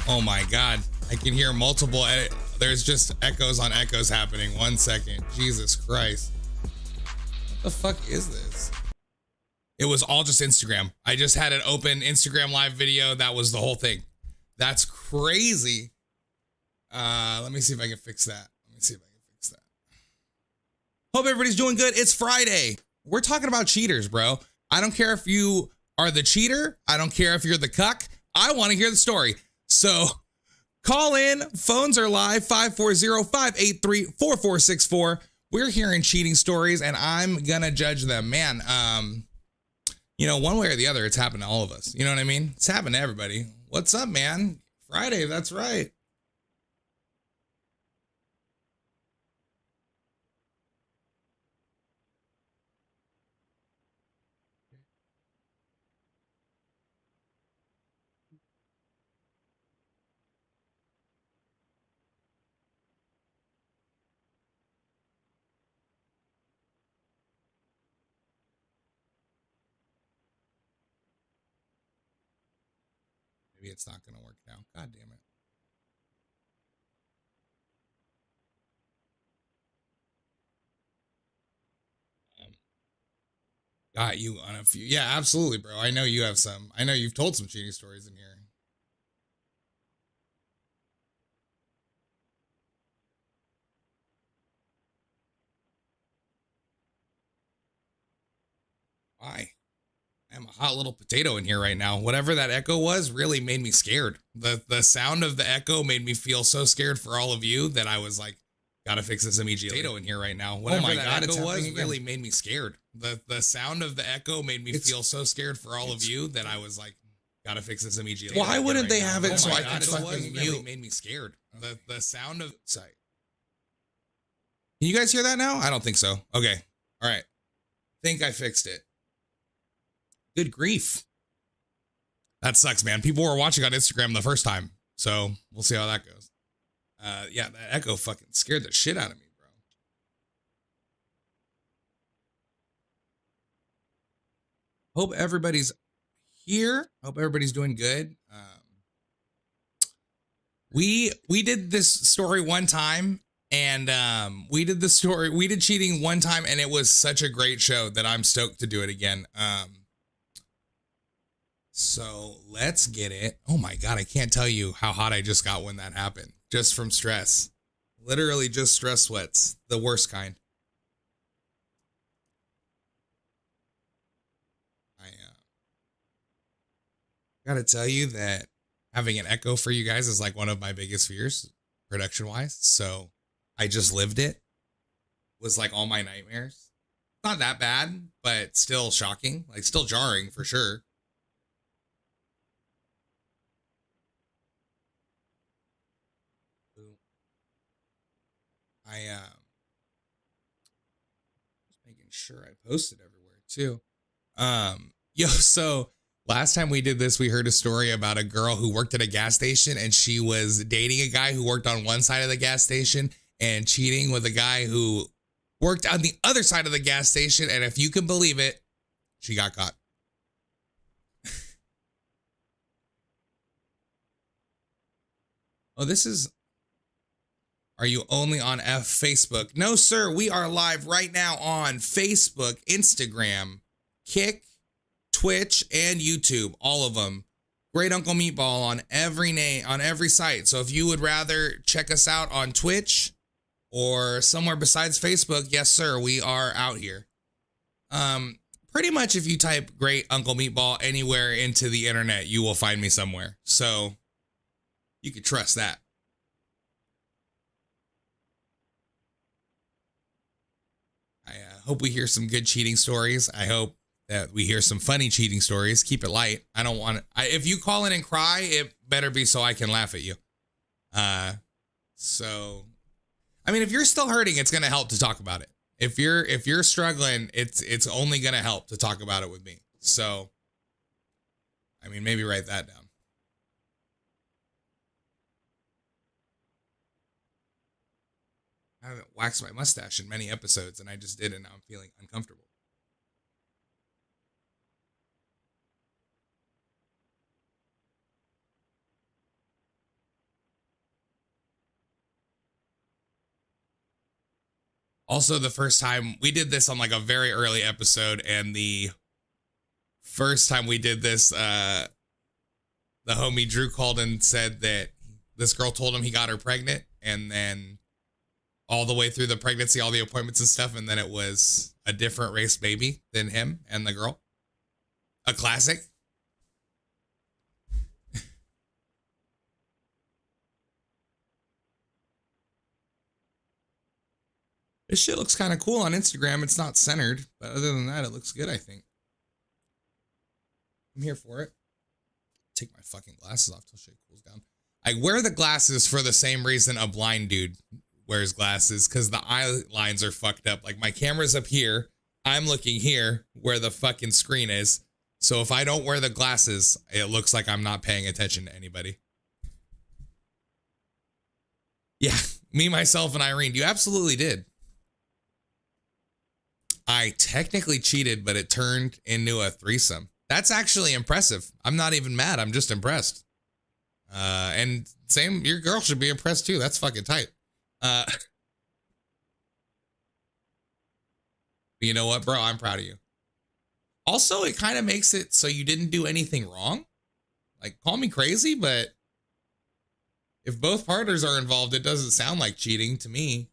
Oh my God. I can hear multiple there's just echoes on echoes happening. 1 second. Jesus Christ. What the fuck is this? It was all just Instagram. I just had an open Instagram live video. That was the whole thing. That's crazy. Let me see if I can fix that. Hope everybody's doing good. It's Friday. We're talking about cheaters, bro. I don't care if you are the cheater. I don't care if you're the cuck. I want to hear the story. So call in. Phones are live. 540-583-4464. We're hearing cheating stories, and I'm going to judge them. Man, you know, one way or the other, it's happened to all of us. You know what I mean? It's happened to everybody. What's up, man? Friday, that's right. Maybe it's not going to work now. God damn it. Got you on a few. Yeah, absolutely, bro. I know you have some. I know you've told some cheating stories in here. Why? I'm a hot little potato in here right now. Whatever that echo was really made me scared. The sound of the echo made me feel so scared for all of you that I was like, gotta fix this immediately. Potato in here right now. Whatever that echo was really made me scared. The sound of the echo made me feel so scared for all of you that I was like, gotta fix this immediately. Why wouldn't they have it so I could fucking mute? Really made me scared. The sound of sight. Can you guys hear that now? I don't think so. Okay. All right. Think I fixed it. Good grief. That sucks, man. People were watching on Instagram the first time, so we'll see how that goes. Yeah, that echo fucking scared the shit out of me, bro. Hope everybody's here. Hope everybody's doing good. We did this story one time, and we did cheating one time, and it was such a great show that I'm stoked to do it again. So let's get it. Oh my God, I can't tell you how hot I just got when that happened. Just from stress. Literally just stress sweats. The worst kind. I gotta tell you that having an echo for you guys is like one of my biggest fears, production wise. So I just lived it. Was like all my nightmares. Not that bad, but still shocking. Like still jarring for sure. I just making sure I posted everywhere too. Yo, so last time we did this, we heard a story about a girl who worked at a gas station, and she was dating a guy who worked on one side of the gas station and cheating with a guy who worked on the other side of the gas station. And if you can believe it, she got caught. Oh, this is... Are you only on Facebook? No, sir. We are live right now on Facebook, Instagram, Kick, Twitch, and YouTube. All of them. Great Uncle Meatball on every site. So if you would rather check us out on Twitch or somewhere besides Facebook, yes, sir, we are out here. Pretty much if you type Great Uncle Meatball anywhere into the internet, you will find me somewhere. So you can trust that. I hope we hear some good cheating stories. I hope that we hear some funny cheating stories. Keep it light. I don't want to. If you call in and cry, it better be so I can laugh at you. So, I mean, if you're still hurting, it's going to help to talk about it. If you're struggling, it's only going to help to talk about it with me. So, I mean, maybe write that down. I haven't waxed my mustache in many episodes, and I just did, and now I'm feeling uncomfortable. Also, the first time we did this on like a very early episode, and the first time we did this, the homie Drew called and said that this girl told him he got her pregnant, and then all the way through the pregnancy, all the appointments and stuff, and then it was a different race baby than him and the girl. A classic. This shit looks kind of cool on Instagram. It's not centered, but other than that, it looks good, I think. I'm here for it. Take my fucking glasses off till shit cools down. I wear the glasses for the same reason a blind dude wears glasses, because the eye lines are fucked up. Like, my camera's up here. I'm looking here where the fucking screen is. So if I don't wear the glasses, it looks like I'm not paying attention to anybody. Yeah, me, myself, and Irene. You absolutely did. I technically cheated, but it turned into a threesome. That's actually impressive. I'm not even mad. I'm just impressed. And same, your girl should be impressed too. That's fucking tight. You know what, bro? I'm proud of you. Also, it kind of makes it so you didn't do anything wrong. Like, call me crazy, but if both partners are involved, it doesn't sound like cheating to me.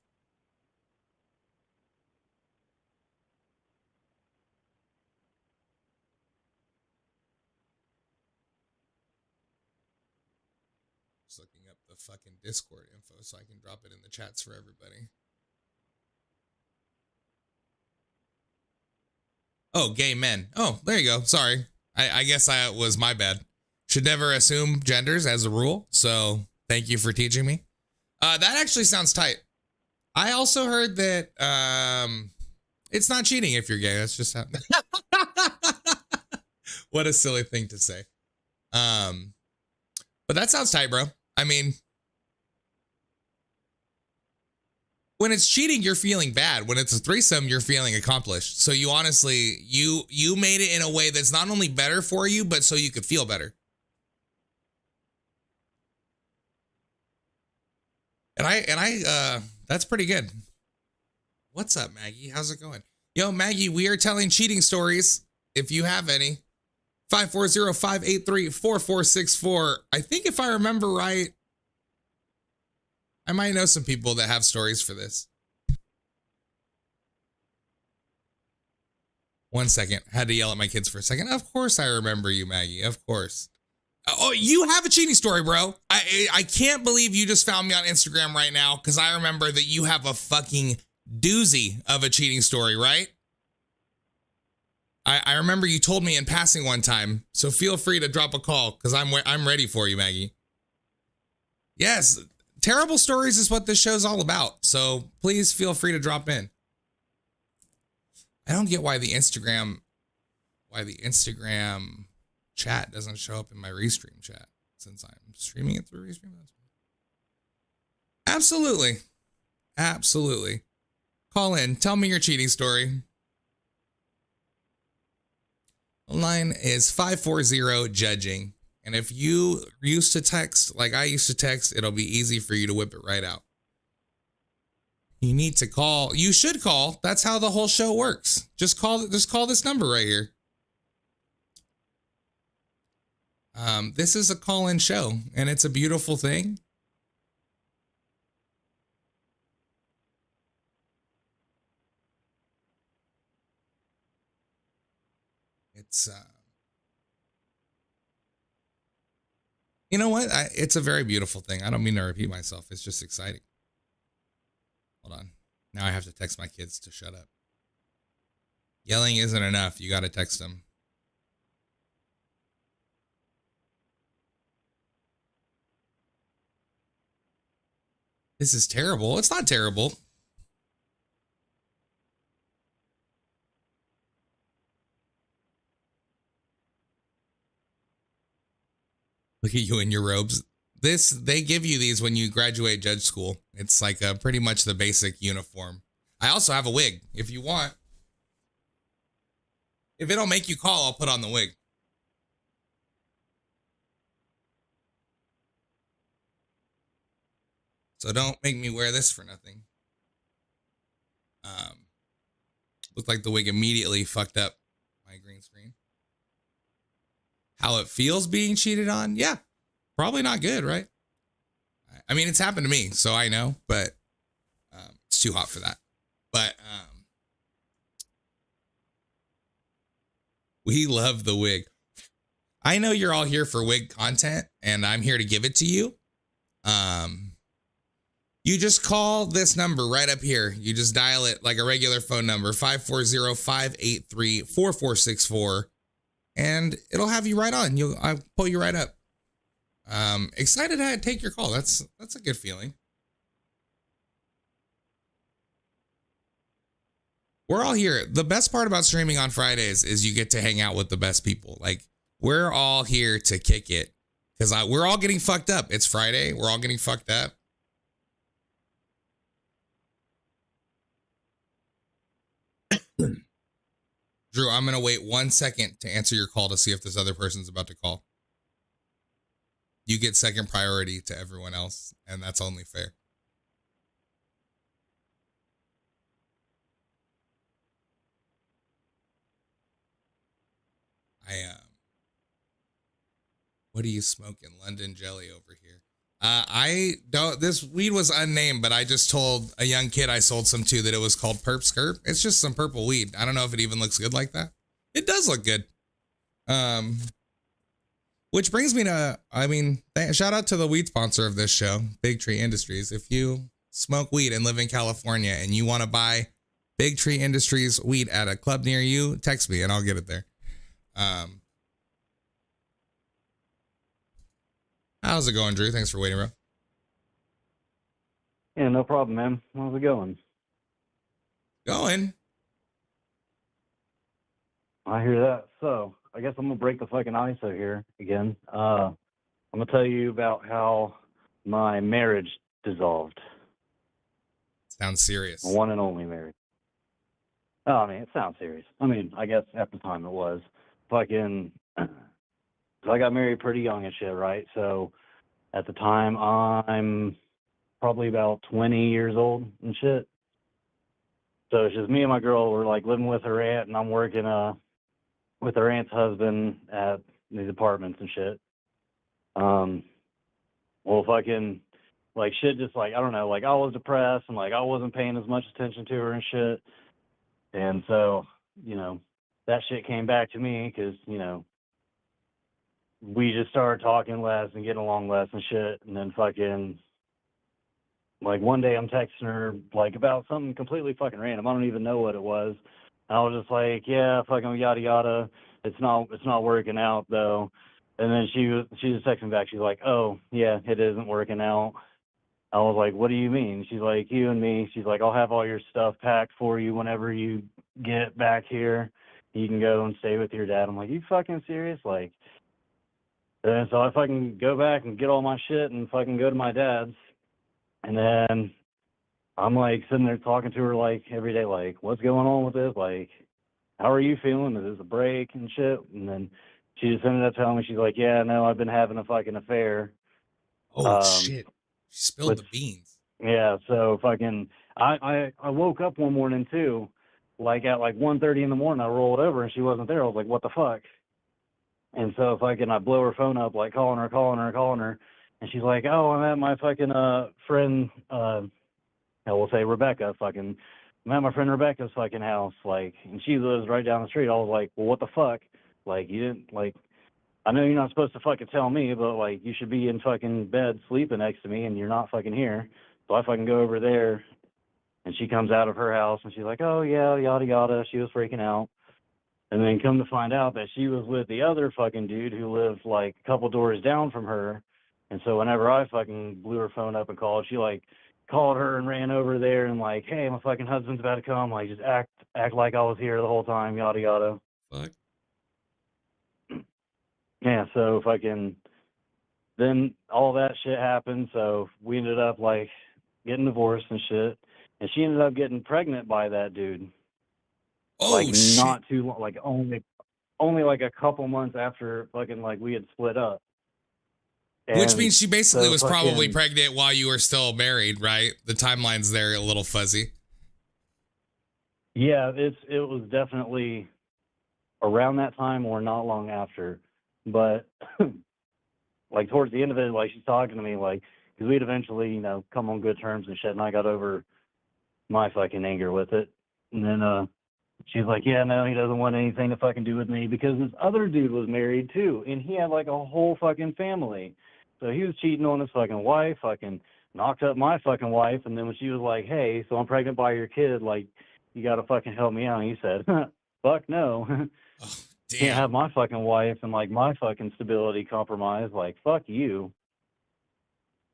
Just looking up the fucking Discord info so I can drop it in the chats for everybody. Oh, gay men. Oh, there you go. Sorry. I guess I was my bad. Should never assume genders as a rule. So thank you for teaching me. That actually sounds tight. I also heard that it's not cheating if you're gay. That's just how. What a silly thing to say. But that sounds tight, bro. I mean, when it's cheating, you're feeling bad. When it's a threesome, you're feeling accomplished. So you honestly, you made it in a way that's not only better for you, but so you could feel better. And that's pretty good. What's up, Maggie? How's it going? Yo, Maggie, we are telling cheating stories. If you have any, 540-583-4464. I think if I remember right, I might know some people that have stories for this. 1 second. Had to yell at my kids for a second. Of course I remember you, Maggie. Of course. Oh, you have a cheating story, bro. I can't believe you just found me on Instagram right now, because I remember that you have a fucking doozy of a cheating story, right? I remember you told me in passing one time, so feel free to drop a call, because I'm ready for you, Maggie. Yes, terrible stories is what this show's all about, so please feel free to drop in. I don't get why the Instagram chat doesn't show up in my Restream chat, since I'm streaming it through Restream. Absolutely. Absolutely. Call in. Tell me your cheating story. Line is 540-JUDGING. And if you used to text like I used to text, it'll be easy for you to whip it right out. You need to call. You should call. That's how the whole show works. Just call this number right here. This is a call-in show, and it's a beautiful thing. It's, you know what? It's a very beautiful thing. I don't mean to repeat myself. It's just exciting. Hold on. Now I have to text my kids to shut up. Yelling isn't enough. You got to text them. This is terrible. It's not terrible. Look at you in your robes. They give you these when you graduate judge school. It's like pretty much the basic uniform. I also have a wig if you want. If it'll make you call, I'll put on the wig. So don't make me wear this for nothing. Looked like the wig immediately fucked up my green screen. How it feels being cheated on? Yeah, probably not good, right? I mean, it's happened to me, so I know, but it's too hot for that. But we love the wig. I know you're all here for wig content, and I'm here to give it to you. You just call this number right up here. You just dial it like a regular phone number, 540-583-4464, and it'll have you right on. I'll pull you right up. Excited to take your call. That's a good feeling. We're all here. The best part about streaming on Fridays is you get to hang out with the best people. Like, we're all here to kick it because we're all getting fucked up. It's Friday. We're all getting fucked up. Drew, I'm going to wait 1 second to answer your call to see if this other person's about to call. You get second priority to everyone else, and that's only fair. What do you smoking? London Jelly over here. I don't, this weed was unnamed, but I just told a young kid I sold some to that it was called Perp Skirp. It's just some purple weed. I don't know if it even looks good like that. It does look good. Which brings me to, shout out to the weed sponsor of this show, Big Tree Industries. If you smoke weed and live in California and you want to buy Big Tree Industries weed at a club near you, text me and I'll get it there. How's it going, Drew? Thanks for waiting, bro. Yeah, no problem, man. How's it going? Going. I hear that. So, I guess I'm going to break the fucking ice out here again. I'm going to tell you about how my marriage dissolved. Sounds serious. My one and only marriage. Oh, I mean, it sounds serious. I mean, I guess at the time it was. Fucking... So I got married pretty young and shit, right? So at the time, I'm probably about 20 years old and shit. So it's just me and my girl. We're like living with her aunt, and I'm working with her aunt's husband at these apartments and shit. Well, fucking, like, shit just, like, I don't know, like, I was depressed, and, like, I wasn't paying as much attention to her and shit. And so, you know, that shit came back to me because, you know, we just started talking less and getting along less and shit. And then fucking, like, one day I'm texting her, like, about something completely fucking random. I don't even know what it was. And I was just like, yeah, fucking yada yada. It's not working out though. And then she just texted me back. She's like, oh yeah, it isn't working out. I was like, what do you mean? She's like, you and me. She's like, I'll have all your stuff packed for you whenever you get back here. You can go and stay with your dad. I'm like, you fucking serious? Like, and so I fucking go back and get all my shit and fucking go to my dad's. And then I'm like sitting there talking to her like every day, like, what's going on with this? Like, how are you feeling? Is this a break and shit? And then she just ended up telling me, she's like, yeah, no, I've been having a fucking affair. Oh, shit. She spilled the beans. Yeah, so fucking, I woke up one morning too, like at like 1:30 in the morning. I rolled over and she wasn't there. I was like, what the fuck? And so fucking I blow her phone up, like calling her. And she's like, oh, I'm at my fucking friend, we'll say Rebecca, fucking, I'm at my friend Rebecca's fucking house, like, and she lives right down the street. I was like, well, what the fuck? Like, you didn't, like, I know you're not supposed to fucking tell me, but, like, you should be in fucking bed sleeping next to me, and you're not fucking here. So I fucking go over there, and she comes out of her house, and she's like, oh, yeah, yada, yada. She was freaking out. And then come to find out that she was with the other fucking dude who lived, like, a couple doors down from her. And so whenever I fucking blew her phone up and called, she, like, called her and ran over there and, like, hey, my fucking husband's about to come. Like, just act like I was here the whole time, yada, yada. Fuck. Yeah, so fucking, then all that shit happened, so we ended up, like, getting divorced and shit, and she ended up getting pregnant by that dude. Oh, like, shit. not too long, like, only, like, a couple months after fucking, like, we had split up. And which means she basically so was probably pregnant while you were still married, right? The timeline's there a little fuzzy. Yeah, it was definitely around that time or not long after. But like towards the end of it, like she's talking to me, like, because we'd eventually, come on good terms and shit, and I got over my fucking anger with it. And then she's like, yeah, no, he doesn't want anything to fucking do with me because this other dude was married too, and he had like a whole fucking family. So he was cheating on his fucking wife, fucking knocked up my fucking wife, and then when she was like, hey, so I'm pregnant by your kid, like, you gotta fucking help me out. And he said, fuck no. Oh, Can't damn. have my fucking wife and like my fucking stability compromised. Like, fuck you.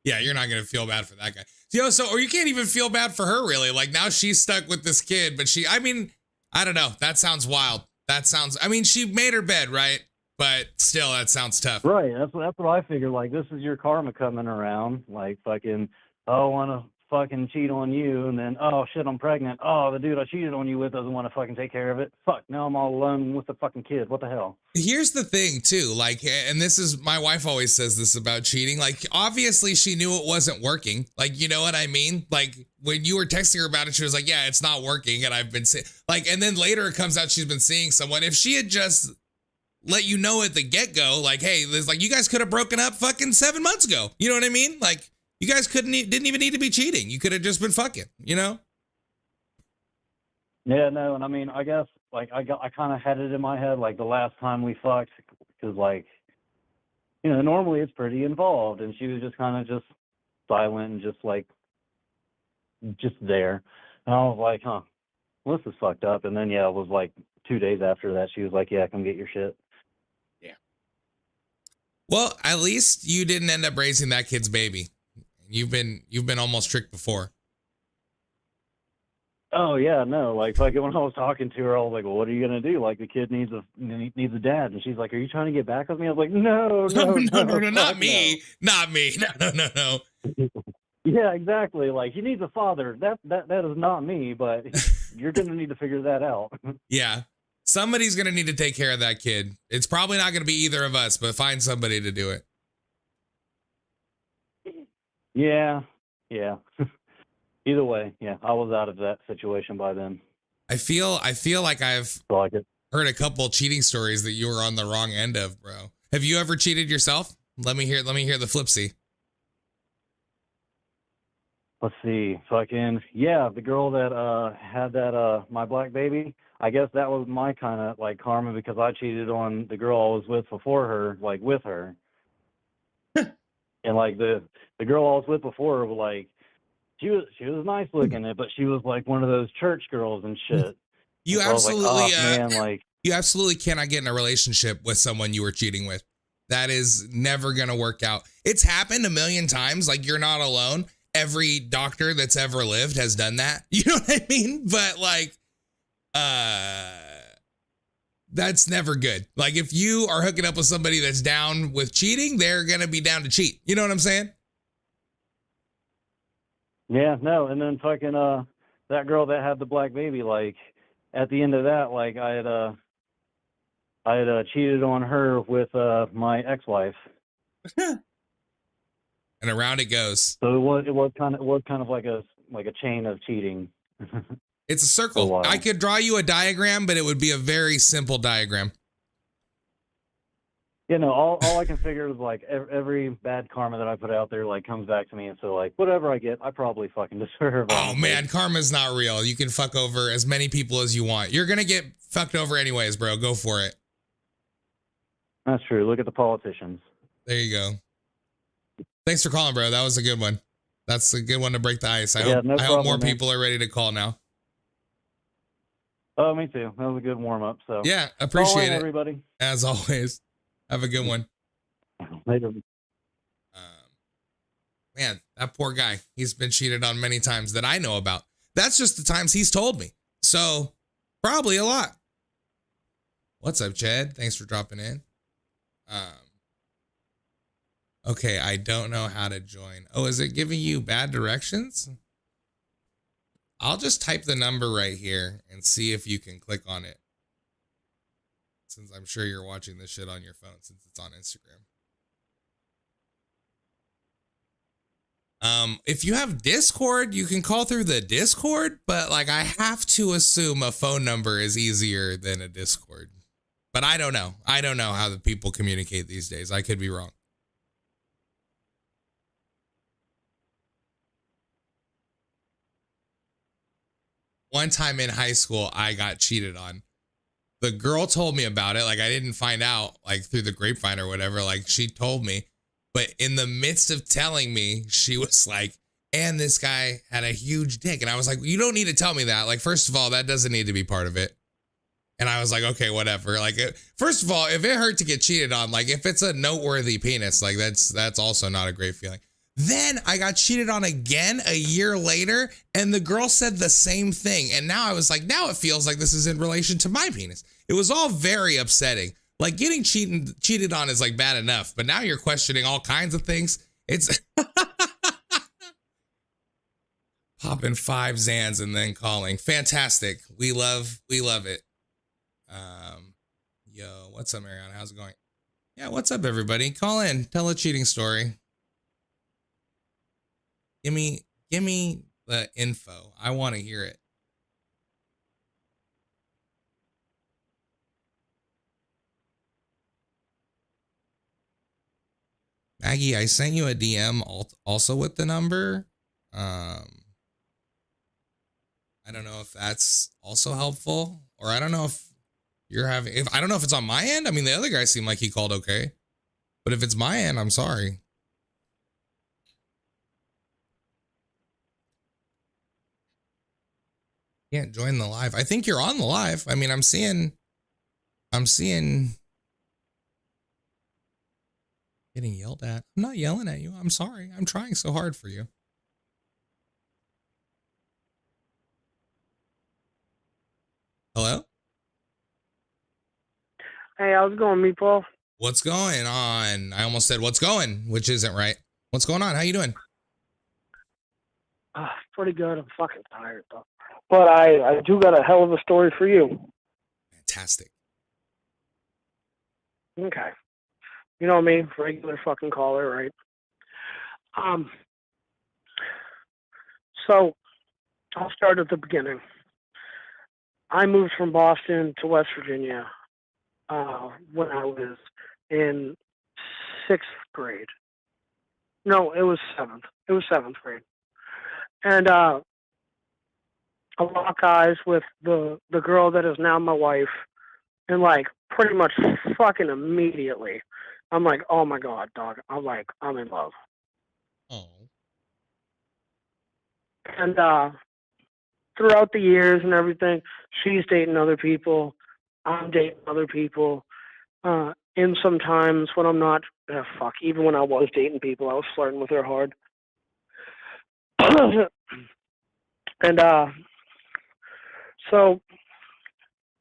Yeah, you're not gonna feel bad for that guy. So or you can't even feel bad for her really. Like now she's stuck with this kid, but I mean, I don't know. That sounds wild. I mean, she made her bed, right? But still, that sounds tough. Right. That's what I figured. Like, this is your karma coming around. Like, fucking, oh, I want to fucking cheat on you, and then, oh shit, I'm pregnant. Oh, the dude I cheated on you with doesn't want to fucking take care of it. Fuck. Now I'm all alone with the fucking kid. What the hell? Here's the thing too, like, and this is, my wife always says this about cheating. Like, obviously she knew it wasn't working. Like, you know what I mean? Like when you were texting her about it, she was like, yeah, it's not working. And I've been like, and then later it comes out she's been seeing someone. If she had just let you know at the get-go, like, hey, there's like, you guys could have broken up fucking 7 months ago. You know what I mean? Like, you guys didn't even need to be cheating. You could have just been fucking, you know? Yeah, no, and I mean, I guess like I kind of had it in my head like the last time we fucked, because like, normally it's pretty involved, and she was just kind of just silent and just like just there, and I was like, huh, well, this is fucked up. And then yeah, it was like 2 days after that, she was like, yeah, come get your shit. Yeah. Well, at least you didn't end up raising that kid's baby. You've been almost tricked before. Oh yeah, no, like when I was talking to her, I was like, well, what are you gonna do? Like the kid needs a dad, and she's like, are you trying to get back with me? I was like, no, No, not fuck me, not me, no. no. Yeah, exactly. Like he needs a father. That is not me, but you're gonna need to figure that out. Yeah, somebody's gonna need to take care of that kid. It's probably not gonna be either of us, but find somebody to do it. Yeah. Either way, yeah, I was out of that situation by then. I feel like I've heard a couple cheating stories that you were on the wrong end of, bro. Have you ever cheated yourself? Let me hear the flipsy. Let's see, yeah, the girl that had that my black baby. I guess that was my kind of like karma, because I cheated on the girl I was with before her, like with her. And like the girl I was with before her, like she was nice looking, but she was like one of those church girls and shit. You and so absolutely, I was like, oh, man, like you absolutely cannot get in a relationship with someone you were cheating with. That is never gonna work out. It's happened a million times. Like, you're not alone. Every doctor that's ever lived has done that. You know what I mean? But like, that's never good. Like, if you are hooking up with somebody that's down with cheating, they're gonna be down to cheat. You know what I'm saying? Yeah, no, and then that girl that had the black baby, like at the end of that, like I had cheated on her with my ex-wife. And around it goes. So it was kind of like a chain of cheating. It's a circle. I could draw you a diagram, but it would be a very simple diagram. All I can figure is like every bad karma that I put out there like comes back to me, and so like whatever I get, I probably fucking deserve. Oh man, karma's not real. You can fuck over as many people as you want. You're gonna get fucked over anyways, bro. Go for it. That's true. Look at the politicians. There you go. Thanks for calling, bro. That was a good one. That's a good one to break the ice. I hope more people are ready to call now. Oh, me too. That was a good warm up. So yeah, appreciate it, everybody. As always, have a good one. Later. Man, that poor guy. He's been cheated on many times that I know about. That's just the times he's told me. So probably a lot. What's up, Chad? Thanks for dropping in. Okay, I don't know how to join. Oh, is it giving you bad directions? I'll just type the number right here and see if you can click on it. Since I'm sure you're watching this shit on your phone since it's on Instagram. If you have Discord, you can call through the Discord, but like I have to assume a phone number is easier than a Discord. But I don't know. I don't know how the people communicate these days. I could be wrong. One time in high school, I got cheated on. The girl told me about it. Like I didn't find out like through the grapevine or whatever. Like she told me, but in the midst of telling me, she was like, and this guy had a huge dick. And I was like, you don't need to tell me that. Like, first of all, that doesn't need to be part of it. And I was like, okay, whatever. Like, first of all, if it hurt to get cheated on, like if it's a noteworthy penis, like that's also not a great feeling. Then I got cheated on again a year later, and the girl said the same thing. And now I was like, now it feels like this is in relation to my penis. It was all very upsetting. Like getting cheated on is like bad enough, but now you're questioning all kinds of things. It's popping 5 Zans and then calling. Fantastic. We love it. Yo, what's up, Mariana? How's it going? Yeah, what's up, everybody? Call in. Tell a cheating story. Give me the info. I want to hear it. Maggie, I sent you a DM also with the number. I don't know if that's also helpful, or I don't know if you're having, I don't know if it's on my end. I mean, the other guy seemed like he called okay, but if it's my end, I'm sorry. Can't join the live. I think you're on the live. I mean, I'm seeing getting yelled at. I'm not yelling at you. I'm sorry. I'm trying so hard for you. Hello? Hey, how's it going, Meatball? What's going on? I almost said what's going, which isn't right. What's going on? How you doing? Pretty good. I'm fucking tired, though. But I do got a hell of a story for you. Fantastic. Okay. You know me, regular fucking caller, right? So I'll start at the beginning. I moved from Boston to West Virginia when I was in 6th grade. No, it was 7th. It was 7th grade. And I lock eyes with the girl that is now my wife, and like pretty much fucking immediately, I'm like, oh my god, dog. I'm in love. Oh. And throughout the years and everything, she's dating other people, I'm dating other people. And sometimes when I'm not, even when I was dating people, I was flirting with her hard. And so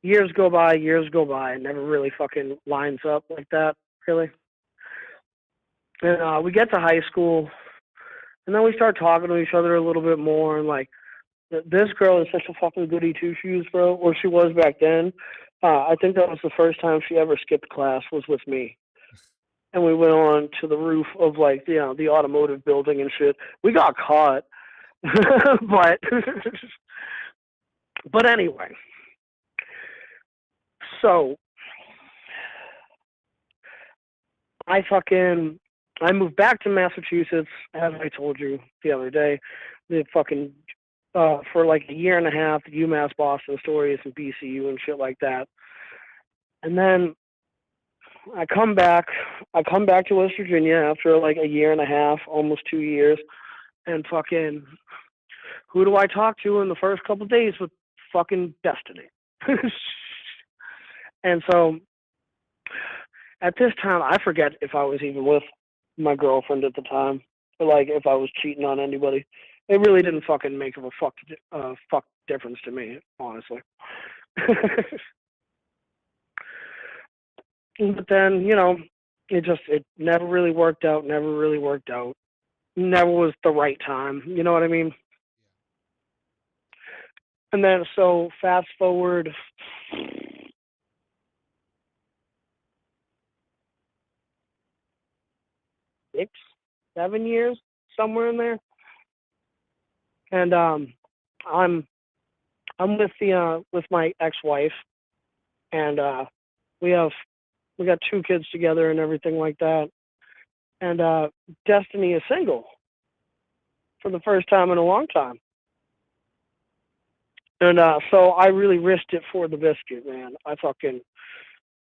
years go by, it never really fucking lines up like that, really. And we get to high school, and then we start talking to each other a little bit more, and like, this girl is such a fucking goody two shoes, bro, or she was back then. I think that was the first time she ever skipped class was with me. And we went on to the roof of like, the automotive building and shit. We got caught. but anyway. So I moved back to Massachusetts, as I told you the other day. The fucking for like a year and a half, UMass Boston Stories and BCU and shit like that. And then I come back to West Virginia after like a year and a half, almost 2 years, and fucking who do I talk to in the first couple of days with fucking Destiny? And so at this time, I forget if I was even with my girlfriend at the time, or like if I was cheating on anybody. It really didn't fucking make a fuck difference to me, honestly. But then, it never really worked out. Never was the right time. You know what I mean? And then, so fast forward 6, 7 years, somewhere in there. and I'm with my ex-wife, and we got 2 kids together and everything like that. And Destiny is single for the first time in a long time. And so I really risked it for the biscuit, man. I fucking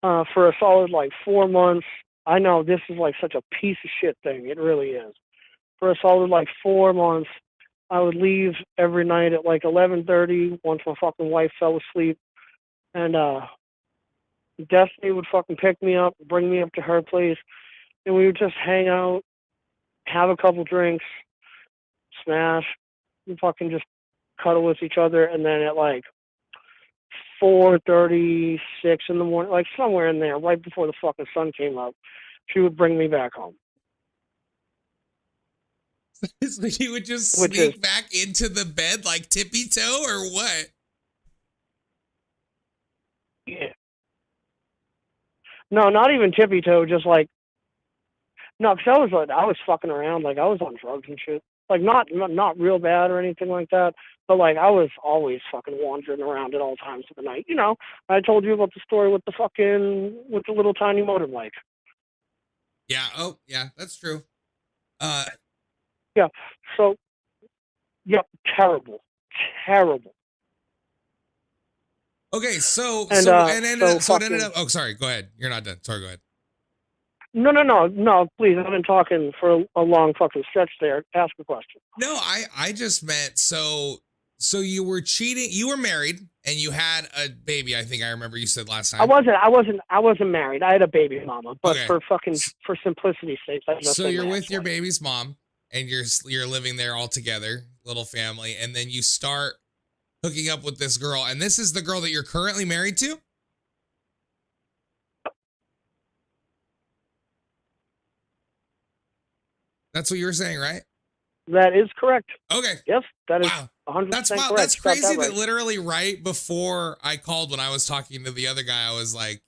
for a solid like 4 months. I know this is like such a piece of shit thing. It really is. For a solid like 4 months, I would leave every night at like 11:30 once my fucking wife fell asleep, and Destiny would fucking pick me up, bring me up to her place, and we would just hang out, have a couple drinks, smash, and fucking just cuddle with each other, and then at like 4:36 in the morning, like somewhere in there, right before the fucking sun came up, she would bring me back home. So you would just Which sneak is- back into the bed like tippy toe or what? Yeah. No, not even tippy toe, just like no, because I was fucking around, like I was on drugs and shit, like not real bad or anything like that, but like I was always fucking wandering around at all times of the night. You know, I told you about the story with the little tiny motorbike. Yeah. Oh, yeah, that's true. Yeah. So, yep, terrible. Okay, so And, so uh, and then so so it ended fucking- up. Oh, sorry. Go ahead. You're not done. Sorry. Go ahead. No, please. I've been talking for a long fucking stretch there. Ask a question. No, I just meant so you were cheating. You were married and you had a baby. I think I remember you said last time. I wasn't married. I had a baby mama, but Okay. for simplicity's sake, I just So said you're my with your ex-wife. baby's mom and you're living there all together, little family, and then you start hooking up with this girl, and this is the girl that you're currently married to? That's what you were saying, right? That is correct. Okay. Yes, that is Wow. 100% That's correct. That's You got crazy that right. literally right before I called when I was talking to the other guy, I was like,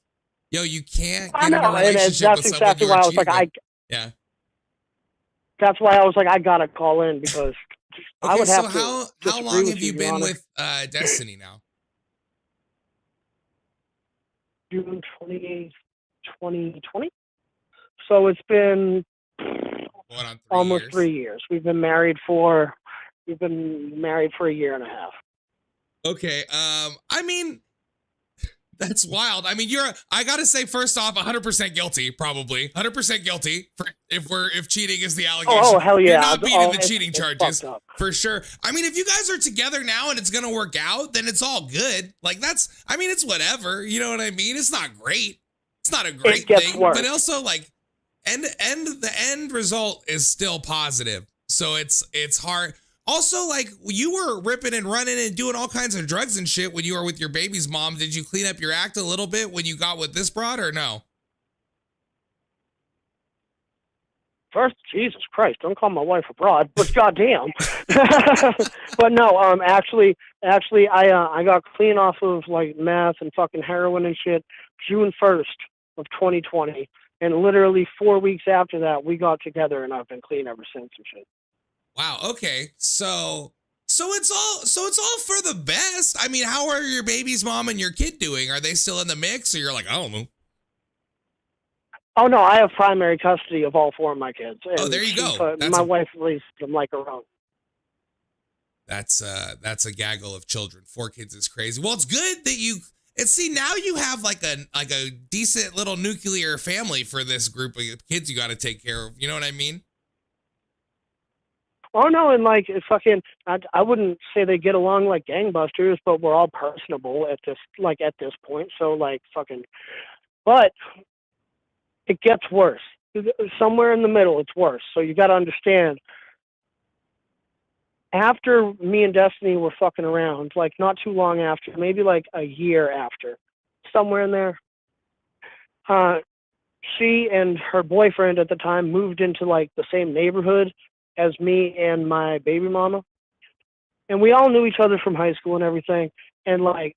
yo, you can't I get in know, a and relationship that's with someone exactly you why were I was like, cheating with. Yeah. That's why I was like, I gotta call in because I Okay, would so have to how disagree long with have you Your been Honor. with Destiny now? June 28th, 2020. So it's been Going on 3 almost years. 3 years. We've been married for a year and a half. Okay. I mean, that's wild. I mean, I gotta say, first off, 100% guilty, probably 100% guilty for if cheating is the allegation. Oh, hell yeah. You're not beating the it's- cheating it's charges fucked up. for sure. I mean, if you guys are together now and it's gonna work out, then it's all good. Like it's whatever. You know what I mean? It's not great. It's not a great gets thing, worse. but also like, the end result is still positive. So it's hard. Also, like, you were ripping and running and doing all kinds of drugs and shit when you were with your baby's mom. Did you clean up your act a little bit when you got with this broad or no? First, Jesus Christ, don't call my wife a broad, but goddamn. But no, actually, I got clean off of like meth and fucking heroin and shit June 1st of 2020, and literally 4 weeks after that, we got together, and I've been clean ever since and shit. Wow. Okay. So it's all for the best. I mean, how are your baby's mom and your kid doing? Are they still in the mix, or you're like, I don't know? Oh no, I have primary custody of all 4 of my kids. Oh, and there you go. But That's my a- wife raised them like her own. That's a gaggle of children. 4 kids is crazy. Well, it's good that you. And see, now you have like a decent little nuclear family for this group of kids you got to take care of. You know what I mean? Oh no, and like it's fucking, I wouldn't say they get along like gangbusters, but we're all personable at this point. So like fucking, but it gets worse. Somewhere in the middle, it's worse. So you got to understand. After me and Destiny were fucking around, like not too long after, maybe like a year after, somewhere in there, she and her boyfriend at the time moved into like the same neighborhood as me and my baby mama. And we all knew each other from high school and everything. And like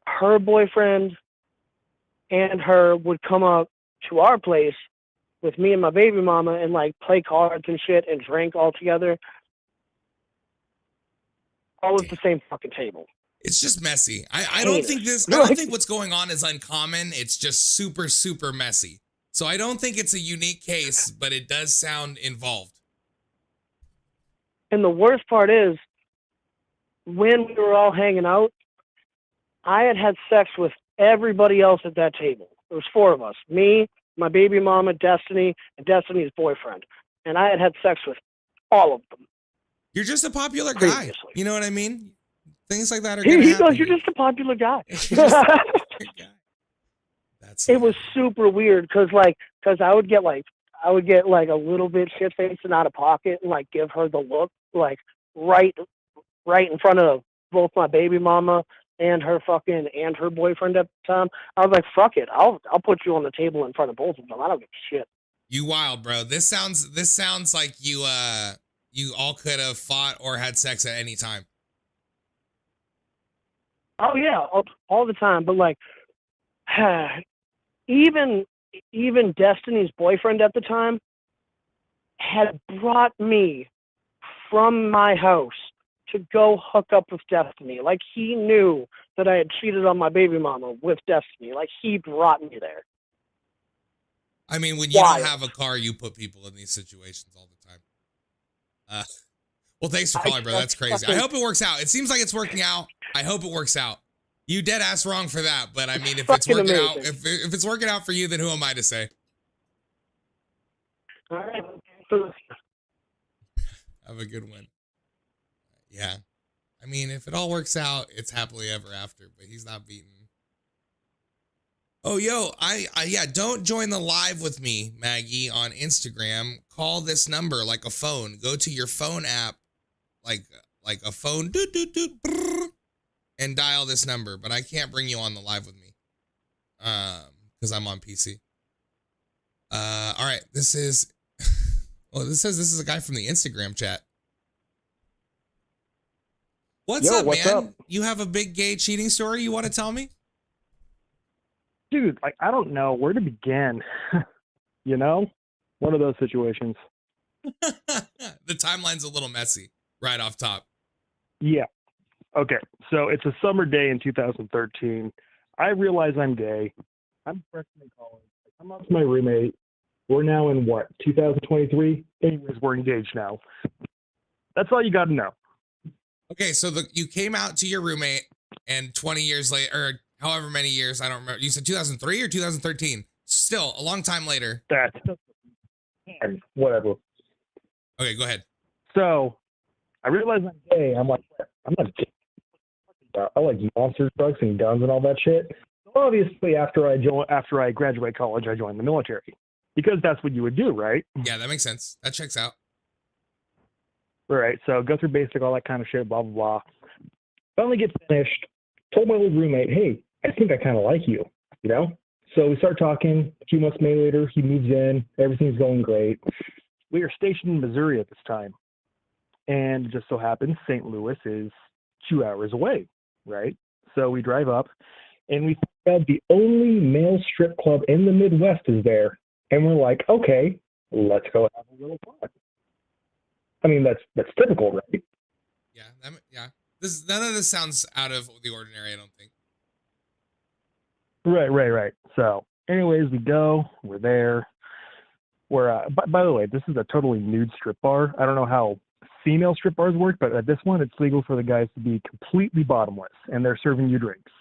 her boyfriend and her would come up to our place with me and my baby mama and like play cards and shit and drink all together. always the same fucking table. It's just messy. I don't Heinous. think this. I don't think what's going on is uncommon. It's just super, super messy. So I don't think it's a unique case, but it does sound involved. And the worst part is, when we were all hanging out, I had sex with everybody else at that table. There was 4 of us: me, my baby mama, Destiny, and Destiny's boyfriend. And I had sex with all of them. You're just a popular guy. Previously. You know what I mean? Things like that are He gonna happen. goes, "You're just a popular guy." You're just a popular guy. That's It was super weird because I would get like a little bit shit faced and out of pocket and like give her the look like right in front of both my baby mama and her boyfriend at the time. I was like, fuck it, I'll put you on the table in front of both of them. I don't give a shit. You wild, bro. This sounds like you all could have fought or had sex at any time. Oh yeah, all the time. But like, even Destiny's boyfriend at the time had brought me from my house to go hook up with Destiny. Like, he knew that I had cheated on my baby mama with Destiny. Like, he brought me there. I mean, when you Wild. don't have a car, you put people in these situations all the time. Well, thanks for calling, bro. That's crazy. I hope it works out. It seems like it's working out. I hope it works out. You dead ass wrong for that, but I mean, if it's working out, if it's working out for you, then who am I to say? All right. Have a good one. Yeah. I mean, if it all works out, it's happily ever after, but he's not beaten. Oh, yo, yeah, don't join the live with me, Maggie, on Instagram. Call this number like a phone. Go to your phone app, like a phone, and dial this number, but I can't bring you on the live with me, because I'm on PC. All right, this is, well, this says this is a guy from the Instagram chat. What's up, man? You have a big gay cheating story you want to tell me? Dude, like, I don't know where to begin. You know? One of those situations. The timeline's a little messy right off top. Yeah. Okay. So it's a summer day in 2013. I realize I'm gay. I'm a freshman in college. I come up to my roommate. We're now in what, 2023? Anyways, we're engaged now. That's all you got to know. Okay, so you came out to your roommate, and 20 years later, or however many years, I don't remember. You said 2003 or 2013? Still, a long time later. Whatever. Okay, go ahead. So I realize I'm gay. I'm like, I'm not gay. I like monster trucks and guns and all that shit. So obviously, after I graduate college, I joined the military because that's what you would do, right? Yeah, that makes sense. That checks out. All right, so go through basic, all that kind of shit, blah, blah, blah. Finally get finished, told my old roommate, hey, I think I kind of like you, you know? So we start talking. A few months later, he moves in. Everything's going great. We are stationed in Missouri at this time. And it just so happens St. Louis is 2 hours away, right? So we drive up, and we find out the only male strip club in the Midwest is there. And we're like, okay, let's go have a little fun. I mean, that's typical, right? Yeah, yeah. None of this sounds out of the ordinary, I don't think. Right. So, anyways, we go. We're there. We're by the way, this is a totally nude strip bar. I don't know how female strip bars work, but at this one, it's legal for the guys to be completely bottomless, and they're serving you drinks.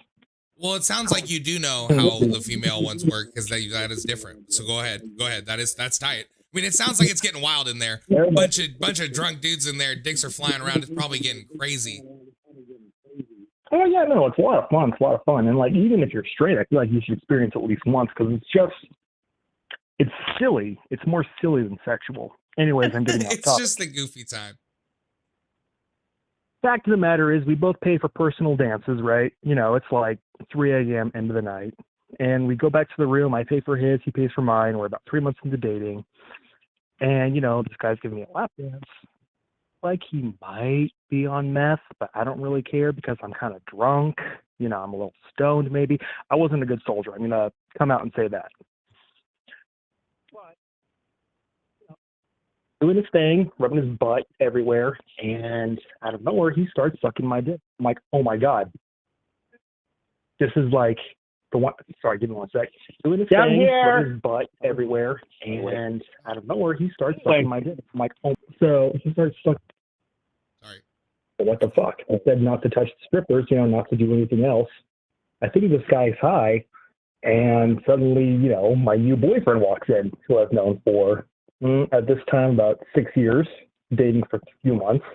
Well, it sounds like you do know how the female ones work, because that is different. So go ahead. That's tight. I mean, it sounds like it's getting wild in there. Bunch of drunk dudes in there. Dicks are flying around. It's probably getting crazy. Oh yeah, no, it's a lot of fun. It's a lot of fun, and like even if you're straight, I feel like you should experience it at least once because it's silly. It's more silly than sexual. Anyways, I'm getting off topic. It's just a goofy time. Fact of the matter is, we both pay for personal dances, right? You know, it's like 3 a.m. end of the night, and we go back to the room. I pay for his, he pays for mine. We're about 3 months into dating. And, you know, this guy's giving me a lap dance. Like, he might be on meth, but I don't really care because I'm kind of drunk. You know, I'm a little stoned maybe. I wasn't a good soldier. I'm going to come out and say that. But, you know, doing his thing, rubbing his butt everywhere, and out of nowhere, he starts sucking my dick. I'm like, oh my God. This is like the one. Sorry, give me one sec. Doing his Down thing, here. rubbing his butt everywhere, and out of nowhere, he starts sucking my dick. I'm like, oh. So he starts sucking. Sorry. What the fuck? I said not to touch the strippers, not to do anything else. I think the sky's high, and suddenly, my new boyfriend walks in, who I've known for, at this time, about 6 years, dating for a few months.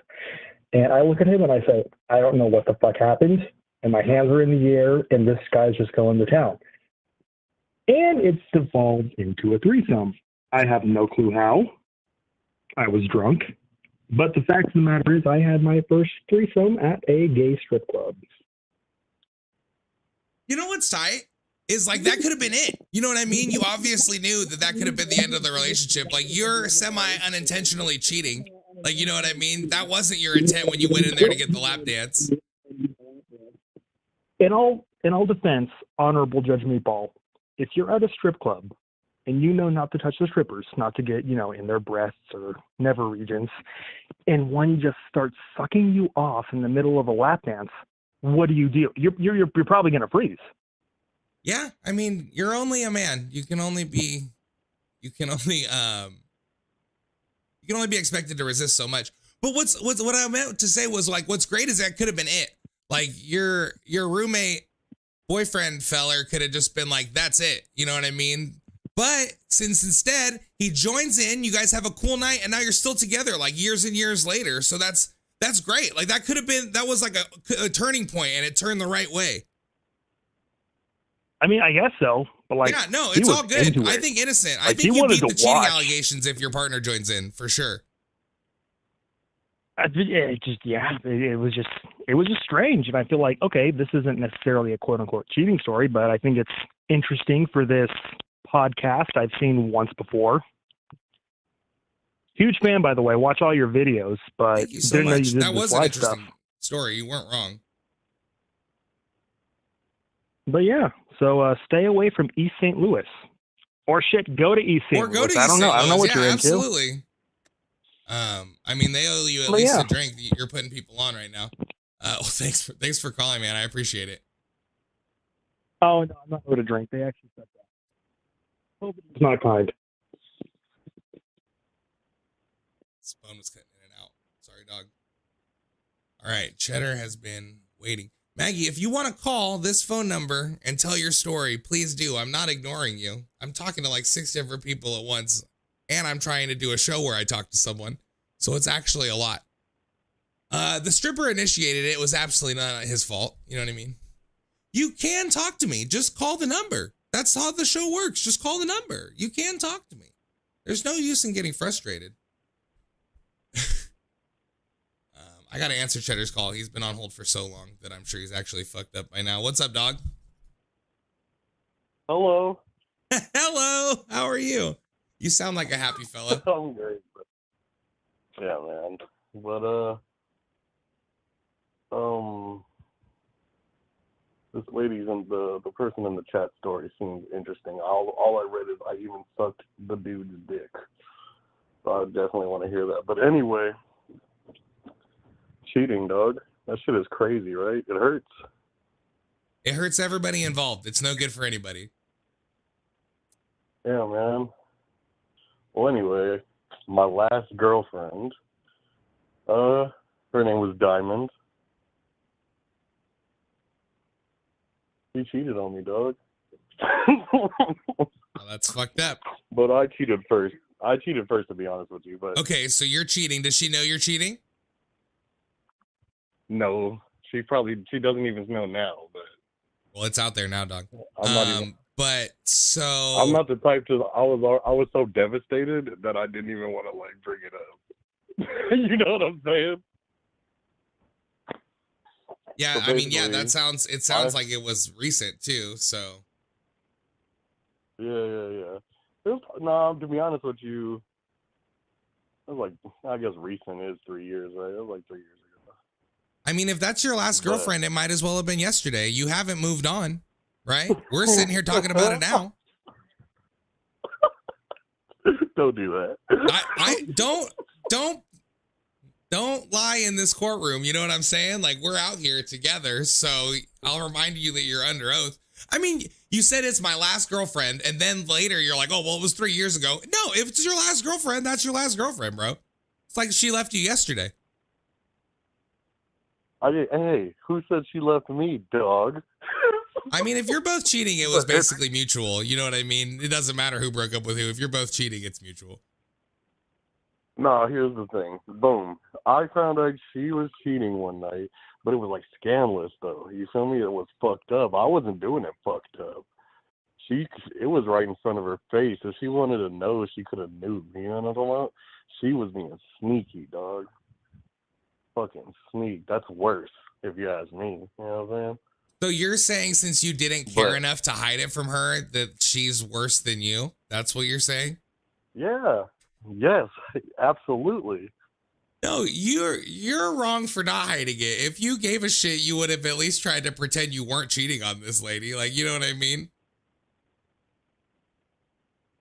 And I look at him and I say, I don't know what the fuck happened. And my hands are in the air, and this guy's just going to town. And it's devolved into a threesome. I have no clue how. I was drunk. But the fact of the matter is, I had my first threesome at a gay strip club. You know what's tight? Is like that could have been it. You know what I mean? You obviously knew that could have been the end of the relationship. Like you're semi-unintentionally cheating. Like, you know what I mean? That wasn't your intent when you went in there to get the lap dance. In all defense, honorable Judge Meatball, if you're at a strip club and you know not to touch the strippers, not to get, in their breasts or nether regions, and one just starts sucking you off in the middle of a lap dance, what do? You're probably gonna freeze. Yeah, I mean, you're only a man. You can only be expected to resist so much. But what I meant to say was like, what's great is that could have been it. Like your roommate boyfriend feller could have just been like, that's it. You know what I mean? But since instead he joins in, you guys have a cool night, and now you're still together like years and years later. So that's great. Like that was like a turning point, and it turned the right way. I mean, I guess so, but like, yeah, no, it's all good. I think innocent. I think you beat the cheating allegations if your partner joins in for sure. It was just strange, and I feel like, okay, this isn't necessarily a quote unquote cheating story, but I think it's interesting for this podcast I've seen once before. Huge fan, by the way. Watch all your videos, but thank you so didn't know much. you did That was this an live stuff. interesting story. You weren't wrong. But yeah, so stay away from East St. Louis, or shit, go to East St. Or Louis. go to I don't know. I don't know what yeah, you're into. absolutely. I mean, they owe you at least a drink. You're putting people on right now. Well, thanks for calling, man. I appreciate it. Oh no, I'm not going to drink. They actually said that. It's not kind. This phone was cutting in and out. Sorry, dog. All right, Cheddar has been waiting. Maggie, if you want to call this phone number and tell your story, please do. I'm not ignoring you. I'm talking to like 6 different people at once, and I'm trying to do a show where I talk to someone. So it's actually a lot. The stripper initiated it. It was absolutely not his fault. You know what I mean? You can talk to me. Just call the number. That's how the show works. Just call the number. You can talk to me. There's no use in getting frustrated. I got to answer Cheddar's call. He's been on hold for so long that I'm sure he's actually fucked up by now. What's up, dog? Hello. Hello. How are you? You sound like a happy fella. I'm great. Yeah, man. But, this lady's in the person in the chat story seems interesting. All I read is I even sucked the dude's dick. So I definitely want to hear that. But anyway, cheating, dog. That shit is crazy, right? It hurts. It hurts everybody involved. It's no good for anybody. Yeah, man. Well, anyway, my last girlfriend, her name was Diamond. She cheated on me, dog. Well, that's fucked up. But I cheated first. To be honest with you. But Okay, so you're cheating. Does she know you're cheating? no, she doesn't even know now. But Well, it's out there now, dog. I'm not even. But so I'm not the type to. I was so devastated that I didn't even want to like bring it up. You know what I'm saying? Yeah, So I mean, yeah, basically, it sounds like it was recent too. So Yeah. To be honest with you, it was like, I guess recent is 3 years, right? It was like 3 years ago. I mean, if that's your last But- girlfriend, it might as well have been yesterday. You haven't moved on, right? We're sitting here talking about it now. Don't do that. I don't lie in this courtroom. You know what I'm saying? Like, we're out here together, so I'll remind you that you're under oath. I mean, you said it's my last girlfriend, and then later you're like, oh, well, it was 3 years ago. No, if it's your last girlfriend, that's your last girlfriend, bro. It's like she left you yesterday. Hey, who said she left me, dog? I mean, if you're both cheating, it was basically mutual. You know what I mean? It doesn't matter who broke up with who. If you're both cheating, it's mutual. No, here's the thing. Boom. I found out she was cheating one night, but it was like scandalous though. You feel me? It was fucked up. I wasn't doing it fucked up. It was right in front of her face. If she wanted to know, she could have knew. You know what I'm talking about? She was being sneaky, dog. Fucking sneak. That's worse, if you ask me. You know what I'm saying? So you're saying since you didn't care enough to hide it from her that she's worse than you? That's what you're saying? Yeah. Yes, absolutely. No, you're wrong for not hiding it. If you gave a shit, you would have at least tried to pretend you weren't cheating on this lady. Like, you know what I mean?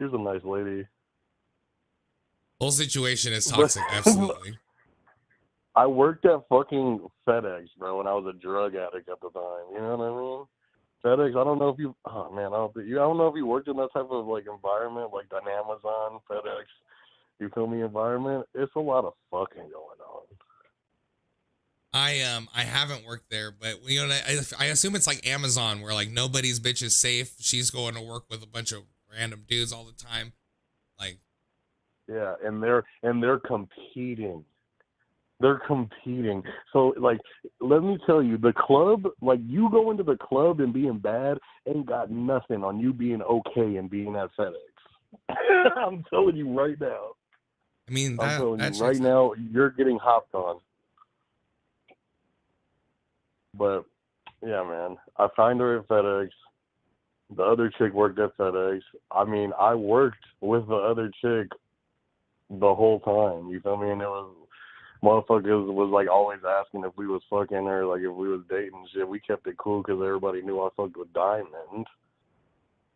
She's a nice lady. Whole situation is toxic, absolutely. I worked at fucking FedEx, bro, when I was a drug addict at the time. You know what I mean? FedEx, I don't know if you, oh man, I don't know if you worked in that type of like environment, like an Amazon, FedEx, you feel me, environment. It's a lot of fucking going on. I haven't worked there, but you know, I assume it's like Amazon where like nobody's bitch is safe. She's going to work with a bunch of random dudes all the time. Like, yeah, and they're competing. They're competing. So, like, let me tell you, the club, like, you go into the club and being bad ain't got nothing on you being okay and being at FedEx. I'm telling you right now. I mean, I'm telling you right now, you're getting hopped on. But, yeah, man, I find her at FedEx. The other chick worked at FedEx. I mean, I worked with the other chick the whole time. You feel me? And it was, motherfuckers was like always asking if we was fucking or like if we was dating and shit. We kept it cool because everybody knew I fucked with Diamond.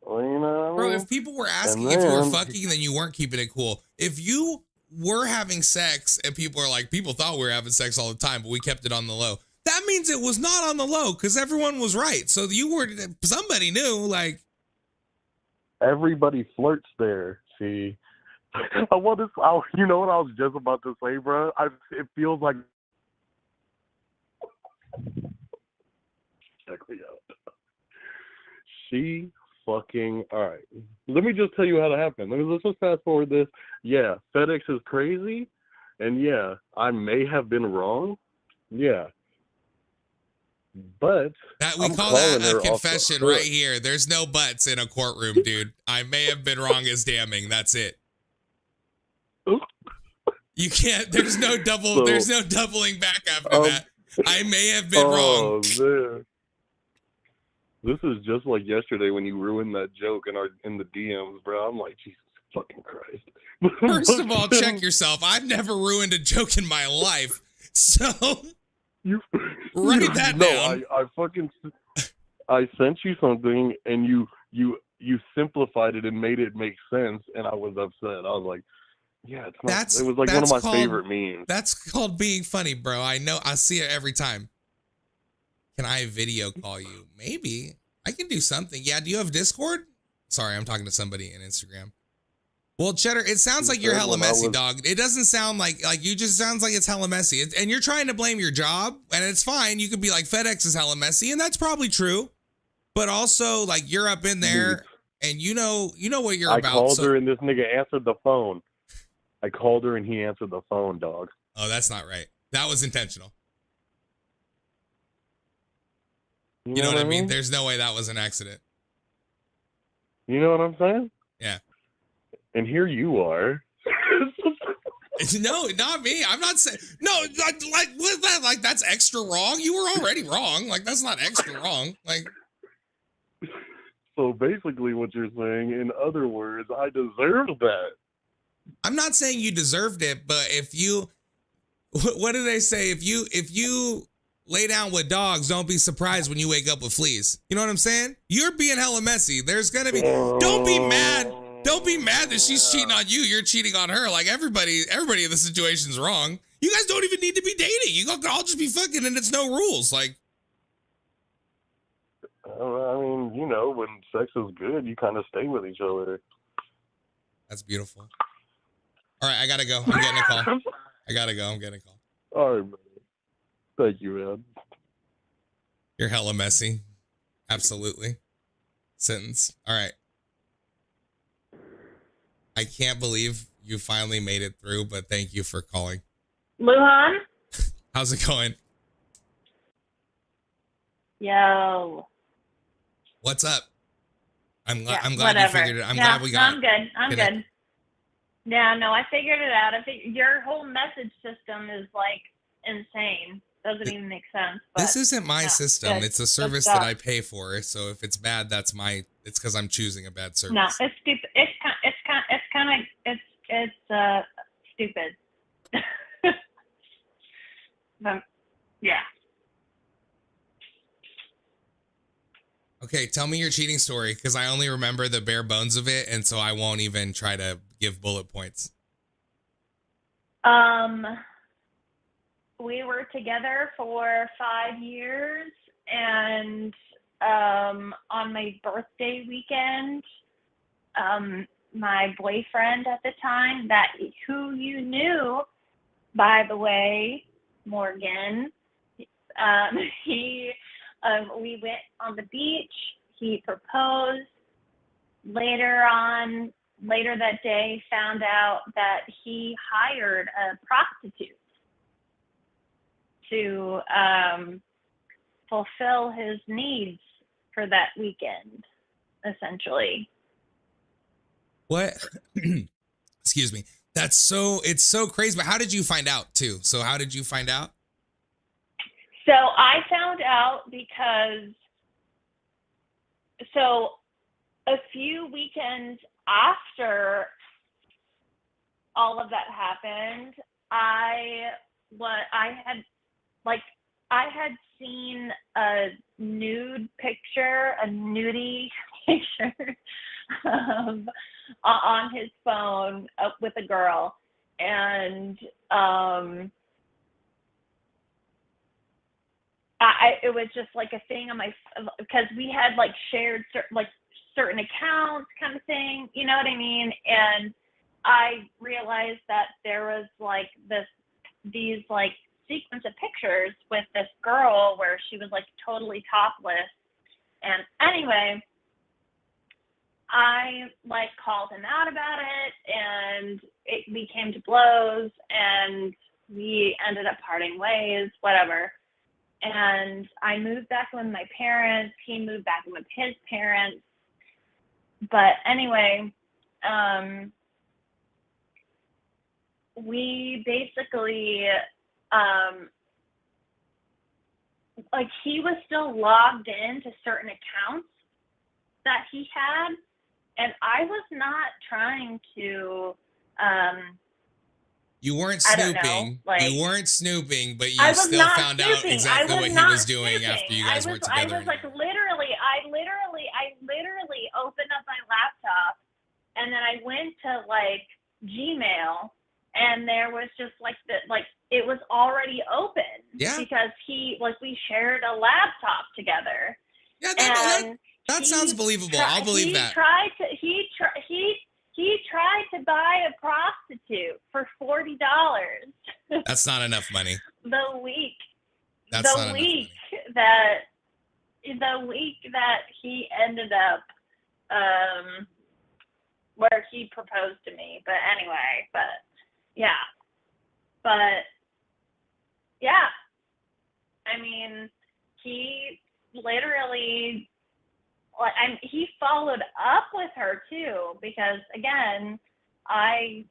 Well, you know, bro, if people were asking if you were fucking, then you weren't keeping it cool. If you were having sex and people thought we were having sex all the time, but we kept it on the low, that means it was not on the low because everyone was right. So somebody knew, like, everybody flirts there. See, you know what I was just about to say, bro? It feels like. Check me out. She fucking, all right. Let me just tell you how it happened. Let's just fast forward this. Yeah, FedEx is crazy, and yeah, I may have been wrong. Yeah. But we call that a confession right here. There's no buts in a courtroom, dude. I may have been wrong is damning. That's it. You can't. There's no doubling back after that. I may have been wrong. Man. This is just like yesterday when you ruined that joke in the DMs, bro. I'm like, Jesus fucking Christ. First of all, check yourself. I've never ruined a joke in my life, so write that down. I sent you something and you simplified it and made it make sense, and I was upset. I was like, yeah, it's not. It was like one of my favorite memes. That's called being funny, bro. I know. I see it every time. Can I video call you? Maybe I can do something. Yeah. Do you have Discord? Sorry, I'm talking to somebody in Instagram. Well, Cheddar, it sounds like you're hella messy, dog. It doesn't sound like you just sounds like it's hella messy. And you're trying to blame your job, and it's fine. You could be like, FedEx is hella messy, and that's probably true. But also, like, you're up in there, and you know what you're about. I called her, and this nigga answered the phone. I called her, and he answered the phone, dog. Oh, that's not right. That was intentional. You know what I mean? There's no way that was an accident. You know what I'm saying? Yeah. And here you are. No, not me. I'm not saying. No, like what's that? Like, that's extra wrong. You were already wrong. Like, that's not extra wrong. Like. So basically, what you're saying, in other words, I deserved that. I'm not saying you deserved it, but if you, what do they say? If you lay down with dogs, don't be surprised when you wake up with fleas. You know what I'm saying? You're being hella messy. There's gonna be. Don't be mad. Don't be mad that she's cheating on you. You're cheating on her. Like everybody in the situation's wrong. You guys don't even need to be dating. You can all just be fucking and it's no rules. Like, I mean, you know, when sex is good, you kind of stay with each other. that's beautiful. All right, I gotta go. I'm getting a call. I'm getting a call. All right, man. Thank you, man. You're hella messy. Absolutely. Sentence. All right. I can't believe you finally made it through, but thank you for calling. Luhan? How's it going? Yo. What's up? I'm glad whatever. you figured it. I'm glad we got I'm good. I'm good. Yeah, no, I figured it out. Your whole message system is like insane. Doesn't even make sense. But this isn't my system. good. It's a service that I pay for. So if it's bad, it's because I'm choosing a bad service. No, it's stupid. It's stupid. Yeah. Okay, tell me your cheating story because I only remember the bare bones of it, and so I won't even try to give bullet points. We were together for 5 years, and on my birthday weekend, my boyfriend at the time, who you knew, by the way, Morgan, we went on the beach. He proposed. Later that day, found out that he hired a prostitute to fulfill his needs for that weekend, essentially. What? Excuse me. It's so crazy. But how did you find out too? So how did you find out? So I found out because, a few weekends after all of that happened, I had seen a nudie picture on his phone with a girl, and it was just like a thing on because we had like shared certain accounts kind of thing, you know what I mean? And I realized that there was like these like sequence of pictures with this girl where she was like totally topless. And anyway, I like called him out about it, and we came to blows, and we ended up parting ways, whatever. And I moved back in with my parents. He moved back in with his parents. But anyway, we basically, like, he was still logged into certain accounts that he had, and I was not trying to, you weren't I don't know, snooping. like, you weren't snooping, but you I was still not found out snooping. exactly what he not was doing snooping. after you guys were together. I was like I literally opened up my laptop, and then I went to like Gmail, and there was just like it was already open. Yeah. Because we shared a laptop together. Yeah, that sounds believable. I'll believe that. He tried to buy a prostitute for $40. That's not enough money. The week that he ended up where he proposed to me. But anyway, I mean, he literally, he followed up with her too, because again, I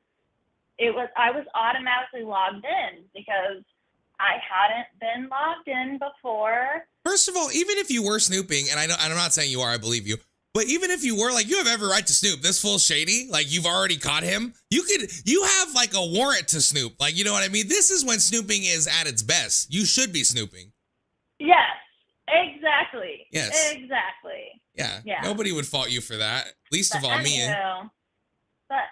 was automatically logged in because I hadn't been logged in before. First of all, even if you were snooping, and I'm not saying you are, I believe you, but even if you were, like, you have every right to snoop. This fool's shady. Like, you've already caught him. You have like a warrant to snoop. Like, you know what I mean? This is when snooping is at its best. You should be snooping. Yes, exactly. Yes. Exactly. Yeah. Yeah. Nobody would fault you for that. Least of all me. But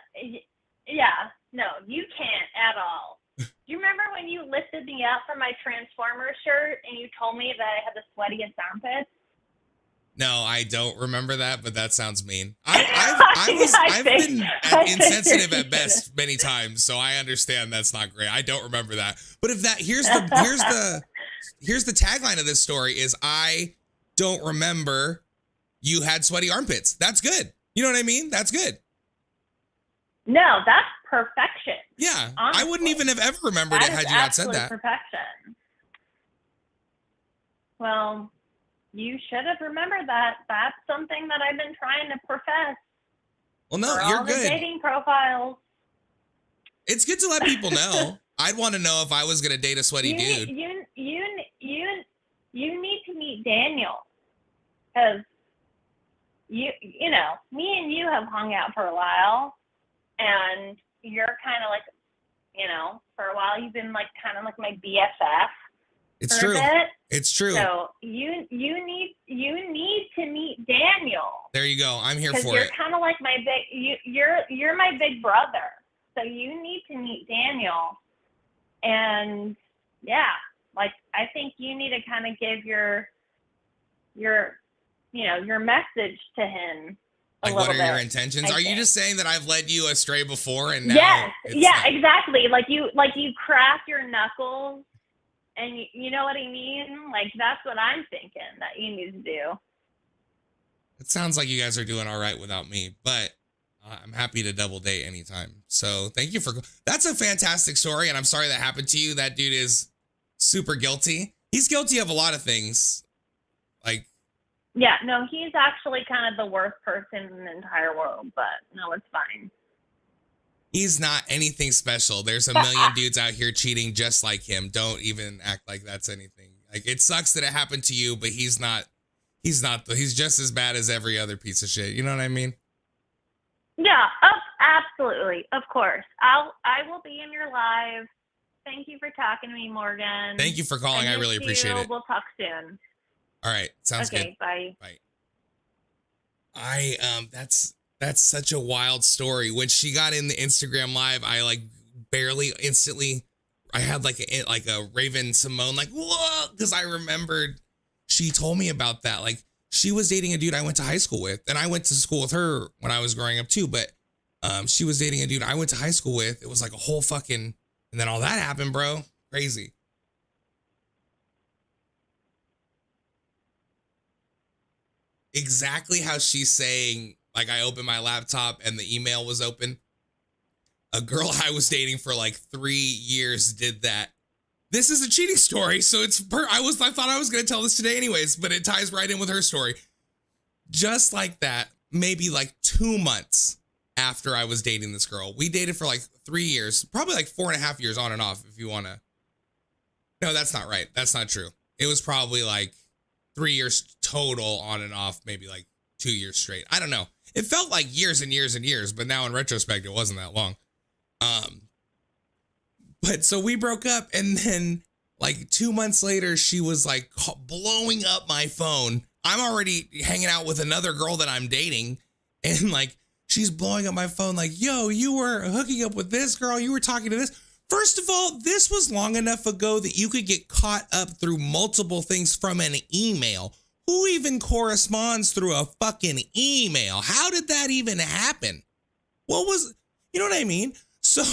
yeah, no, you can't at all. Do you remember when you lifted me up from my Transformers shirt and you told me that I had the sweatiest armpits? No, I don't remember that, but that sounds mean. I've been insensitive at best many times, so I understand that's not great. I don't remember that. But if that here's the tagline of this story is I don't remember you had sweaty armpits. That's good. You know what I mean? That's good. No, that's perfection. Yeah, honestly. I wouldn't even have ever remembered it had you not said that. Perfection. Well, you should have remembered that. That's something that I've been trying to profess. Well, no, for you're all good. The dating profiles. It's good to let people know. I'd want to know if I was gonna date a sweaty dude. You need to meet Daniel, because you know, me and you have hung out for a while, and you're kind of like, you know, for a while you've been like kind of like my BFF. It's true. It's true. So you need to meet Daniel. There you go. I'm here for it. Because you're kind of like my big you're my big brother. So you need to meet Daniel. And yeah, like I think you need to kind of give your message to him. Like, what are your intentions? Are you just saying that I've led you astray before and now? Yes. Yeah, exactly. Like you crack your knuckles. And you know what I mean? Like, that's what I'm thinking that you need to do. It sounds like you guys are doing all right without me, but I'm happy to double date anytime. So thank you for, that's a fantastic story. And I'm sorry that happened to you. That dude is super guilty. He's guilty of a lot of things. Like, yeah, no, he's actually kind of the worst person in the entire world, but no, it's fine. He's not anything special. There's a million dudes out here cheating just like him. Don't even act like that's anything. Like, it sucks that it happened to you, but he's just as bad as every other piece of shit. You know what I mean? Yeah, absolutely. Of course. I will be in your live. Thank you for talking to me, Morgan. Thank you for calling. I really appreciate it. We'll talk soon. All right. Sounds good. Okay, bye. Bye. That's such a wild story. When she got in the Instagram live, I like barely instantly, I had like a Raven Simone, like, whoa, because I remembered she told me about that. Like, she was dating a dude I went to high school with, and I went to school with her when I was growing up too. But she was dating a dude I went to high school with. It was like a whole fucking, and then all that happened, bro. Crazy. Exactly how she's saying. Like, I opened my laptop and the email was open. A girl I was dating for like 3 years did that. This is a cheating story, so I thought I was gonna tell this today anyways, but it ties right in with her story. Just like that, maybe like 2 months after I was dating this girl. We dated for like 3 years, probably like 4.5 years on and off, if you wanna. No, that's not right. That's not true. It was probably like 3 years total on and off, maybe like 2 years straight. I don't know. It felt like years and years and years, but now in retrospect, it wasn't that long. But so we broke up, and then like 2 months later, she was like blowing up my phone. I'm already hanging out with another girl that I'm dating, and like she's blowing up my phone like, yo, you were hooking up with this girl. You were talking to this. First of all, this was long enough ago that you could get caught up through multiple things from an email. Who even corresponds through a fucking email? How did that even happen? You know what I mean? So,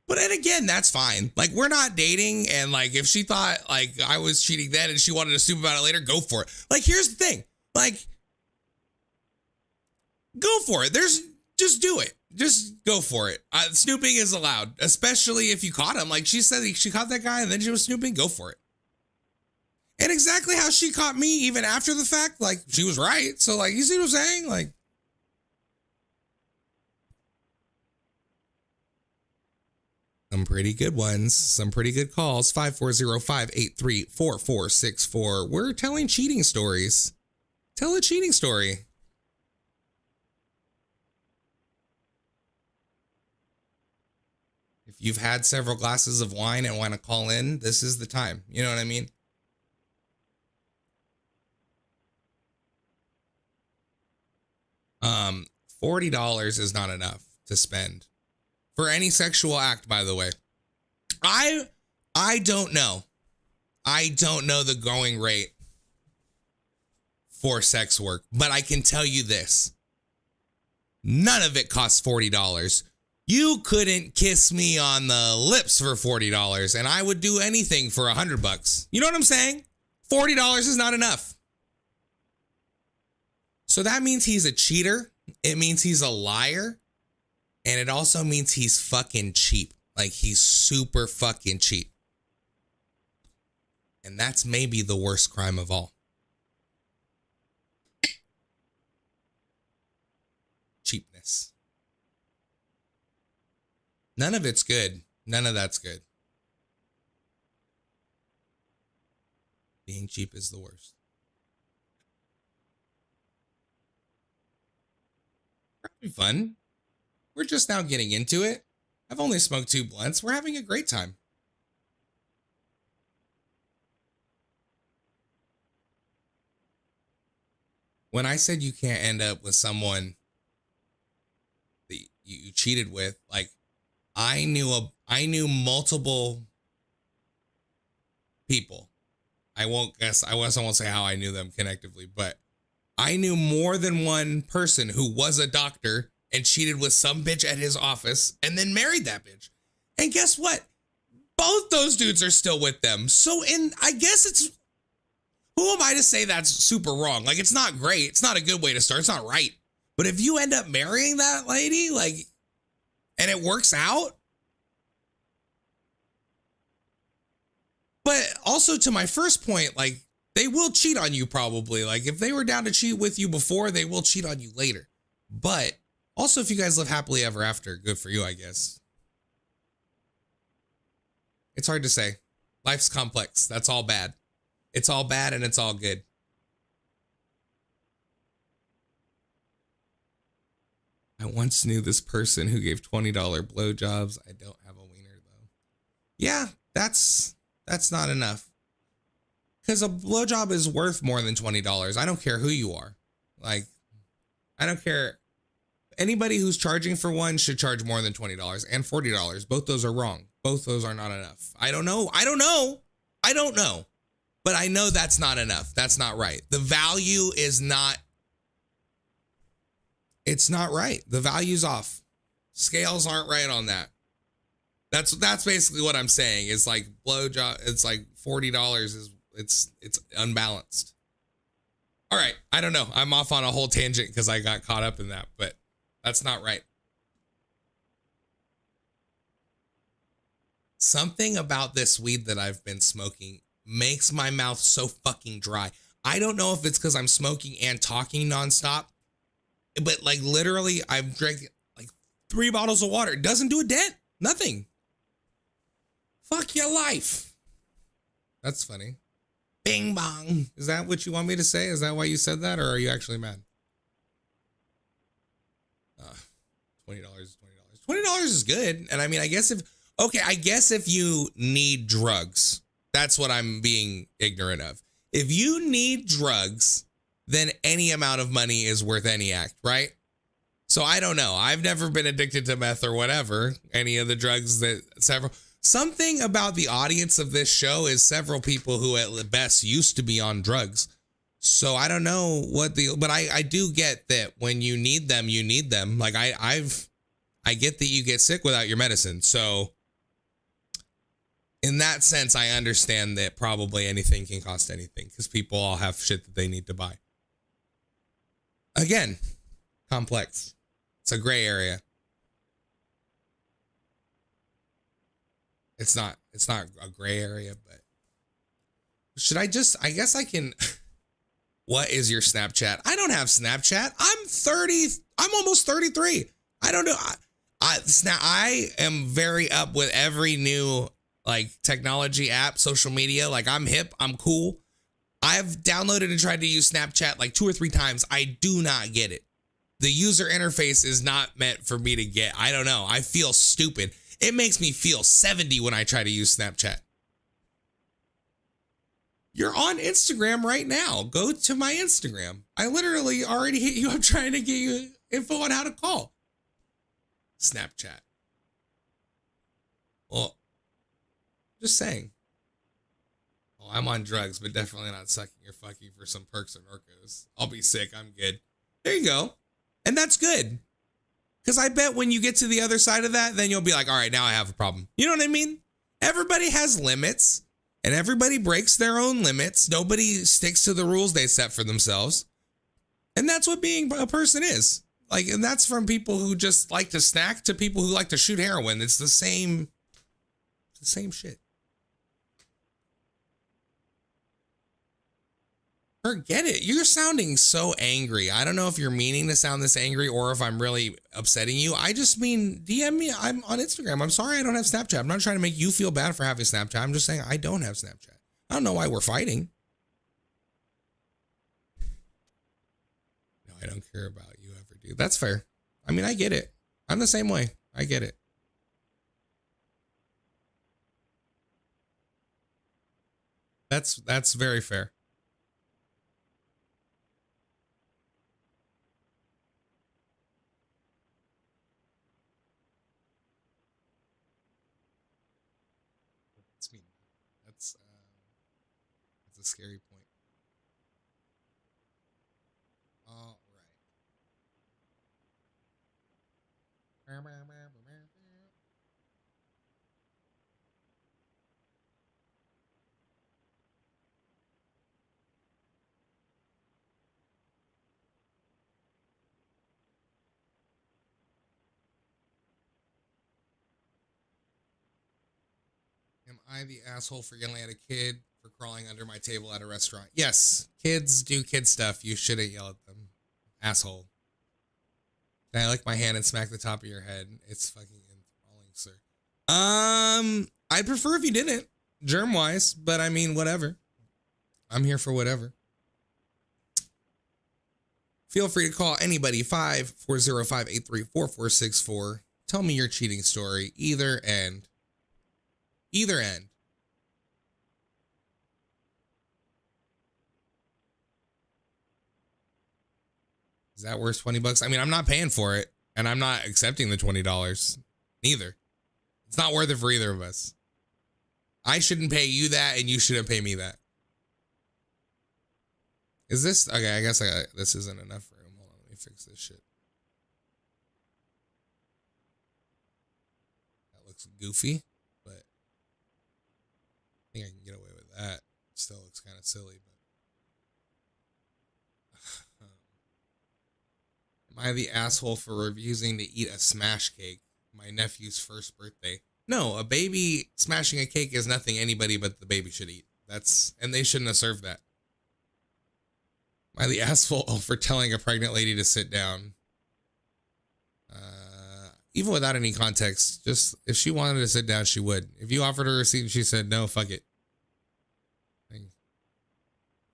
but then again, that's fine. Like, we're not dating, and like, if she thought like I was cheating then and she wanted to snoop about it later, go for it. Like, here's the thing. Like, go for it. Just do it. Just go for it. Snooping is allowed, especially if you caught him. Like, she said she caught that guy and then she was snooping. Go for it. And exactly how she caught me even after the fact, like, she was right. So, like, you see what I'm saying? Like, some pretty good ones, some pretty good calls. 540-583-4464. We're telling cheating stories. Tell a cheating story. If you've had several glasses of wine and want to call in, this is the time. You know what I mean? $40 is not enough to spend for any sexual act, by the way. I don't know. I don't know the going rate for sex work, but I can tell you this. None of it costs $40. You couldn't kiss me on the lips for $40, and I would do anything for $100. You know what I'm saying? $40 is not enough. So that means he's a cheater. It means he's a liar. And it also means he's fucking cheap. Like, he's super fucking cheap. And that's maybe the worst crime of all. Cheapness. None of it's good. None of that's good. Being cheap is the worst. Having fun. We're just now getting into it. I've only smoked 2 blunts. We're having a great time. When I said you can't end up with someone that you cheated with, like, I knew multiple people. I won't say how I knew them connectively, but I knew more than one person who was a doctor and cheated with some bitch at his office and then married that bitch. And guess what? Both those dudes are still with them. So I guess it's, who am I to say that's super wrong? Like, it's not great. It's not a good way to start. It's not right. But if you end up marrying that lady, like, and it works out. But also, to my first point, like, they will cheat on you probably. Like, if they were down to cheat with you before, they will cheat on you later. But also, if you guys live happily ever after, good for you, I guess. It's hard to say. Life's complex. That's all bad. It's all bad and it's all good. I once knew this person who gave $20 blowjobs. I don't have a wiener though. Yeah, that's not enough. Because a blowjob is worth more than $20. I don't care who you are. Like, I don't care. Anybody who's charging for one should charge more than $20 and $40. Both those are wrong. Both those are not enough. I don't know. But I know that's not enough. That's not right. The value is not. It's not right. The value's off. Scales aren't right on that. That's basically what I'm saying. It's like blowjob. It's like $40 is it's unbalanced. All right. I don't know. I'm off on a whole tangent because I got caught up in that, but that's not right. Something about this weed that I've been smoking makes my mouth so fucking dry. I don't know if it's because I'm smoking and talking nonstop, but like literally I've drank like 3 bottles of water. It doesn't do a dent. Nothing. Fuck your life. That's funny. Bing bong. Is that what you want me to say? Is that why you said that, or are you actually mad? $20 is $20. $20 is good. And I mean, I guess if you need drugs, that's what I'm being ignorant of. If you need drugs, then any amount of money is worth any act, right? So I don't know. I've never been addicted to meth or whatever, any of the drugs that something about the audience of this show is several people who at best used to be on drugs. So I don't know but I do get that when you need them, you need them. Like I get that you get sick without your medicine. So in that sense, I understand that probably anything can cost anything because people all have shit that they need to buy. Again, complex. It's a gray area. It's not a gray area, but I guess I can. What is your Snapchat? I don't have Snapchat. I'm almost 33. I don't know. I am very up with every new like technology app, social media. Like I'm hip, I'm cool. I've downloaded and tried to use Snapchat like 2 or 3 times. I do not get it. The user interface is not meant for me to get. I don't know. I feel stupid. It makes me feel 70 when I try to use Snapchat. You're on Instagram right now. Go to my Instagram. I literally already hit you up trying to get you info on how to call. Snapchat. Well, just saying. Well, I'm on drugs, but definitely not sucking or fucking for some perks or Norcos. I'll be sick. I'm good. There you go. And that's good. Because I bet when you get to the other side of that, then you'll be like, all right, now I have a problem. You know what I mean? Everybody has limits and everybody breaks their own limits. Nobody sticks to the rules they set for themselves. And that's what being a person is. Like, and that's from people who just like to snack to people who like to shoot heroin. It's the same shit. Forget it. You're sounding so angry. I don't know if you're meaning to sound this angry or if I'm really upsetting you. I just mean, DM me. I'm on Instagram. I'm sorry I don't have Snapchat. I'm not trying to make you feel bad for having Snapchat. I'm just saying I don't have Snapchat. I don't know why we're fighting. No, I don't care about you ever do. That's fair. I mean, I get it. I'm the same way. I get it. That's very fair. That's a scary point. All right. Am I the asshole for yelling at a kid for crawling under my table at a restaurant? Yes, kids do kid stuff. You shouldn't yell at them. Asshole. Can I lick my hand and smack the top of your head? It's fucking enthralling, sir. I'd prefer if you didn't, germ-wise, but I mean, whatever. I'm here for whatever. Feel free to call anybody, 540-583-4464. Tell me your cheating story, either end. Either end. Is that worth $20? I mean, I'm not paying for it, and I'm not accepting the $20. Neither. It's not worth it for either of us. I shouldn't pay you that, and you shouldn't pay me that. Is this okay? I guess this isn't enough room. Hold on, let me fix this shit. That looks goofy, but I think I can get away with that. Still looks kind of silly, but am I the asshole for refusing to eat a smash cake? My nephew's first birthday. No, a baby smashing a cake is nothing anybody but the baby should eat. And they shouldn't have served that. Am I the asshole for telling a pregnant lady to sit down? Even without any context, just if she wanted to sit down, she would. If you offered her a seat and she said no, fuck it.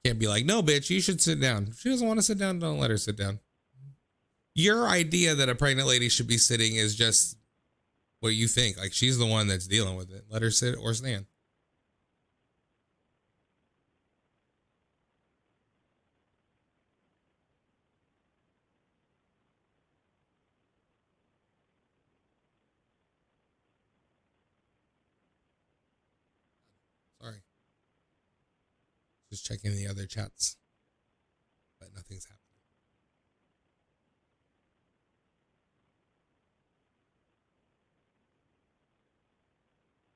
Can't be like, no, bitch, you should sit down. If she doesn't want to sit down, don't let her sit down. Your idea that a pregnant lady should be sitting is just what you think. Like, she's the one that's dealing with it. Let her sit or stand. Sorry. Just checking the other chats. But nothing's happening.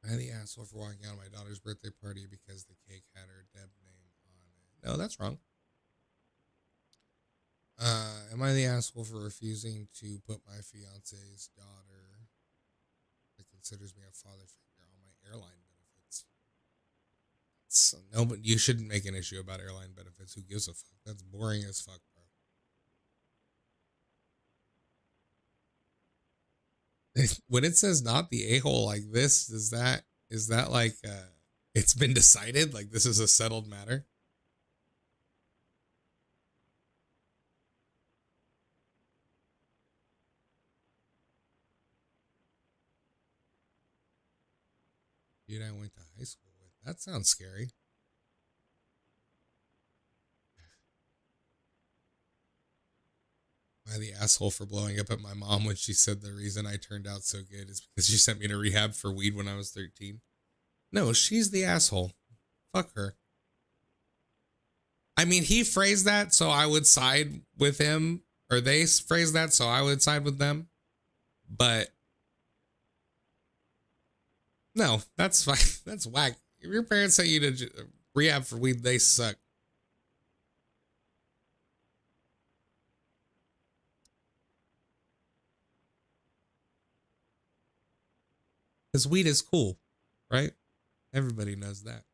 Am I the asshole for walking out of my daughter's birthday party because the cake had her Deb name on it? No, that's wrong. Am I the asshole for refusing to put my fiance's daughter that considers me a father figure on my airline benefits? No, but you shouldn't make an issue about airline benefits. Who gives a fuck? That's boring as fuck, bro. When it says not the a-hole like this, is that like it's been decided? Like this is a settled matter? Dude, I went to high school with. That sounds scary. Am I the asshole for blowing up at my mom when she said the reason I turned out so good is because she sent me to rehab for weed when I was 13? No, she's the asshole. Fuck her. I mean, he phrased that so I would side with him, or they phrased that so I would side with them. But no, that's fine. That's whack. If your parents sent you to rehab for weed, they suck. Because weed is cool, right? Everybody knows that.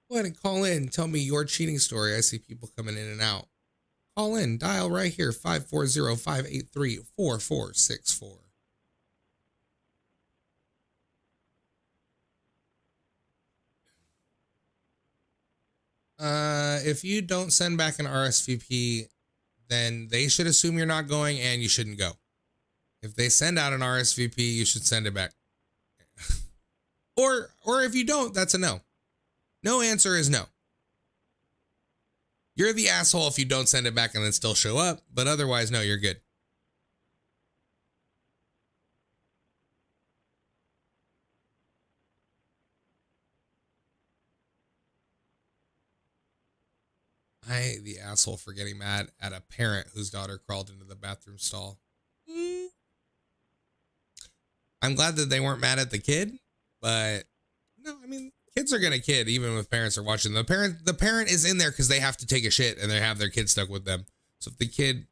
Go ahead and call in. Tell me your cheating story. I see people coming in and out. Call in. Dial right here. 540-583-4464. If you don't send back an RSVP, then they should assume you're not going and you shouldn't go. If they send out an RSVP, you should send it back. or if you don't, that's a no. No answer is no. You're the asshole if you don't send it back and then still show up, but otherwise, no, you're good. The asshole for getting mad at a parent whose daughter crawled into the bathroom stall. I'm glad that they weren't mad at the kid, but no, I mean, kids are gonna kid even if parents are watching. The parent is in there because they have to take a shit and they have their kid stuck with them. So if the kid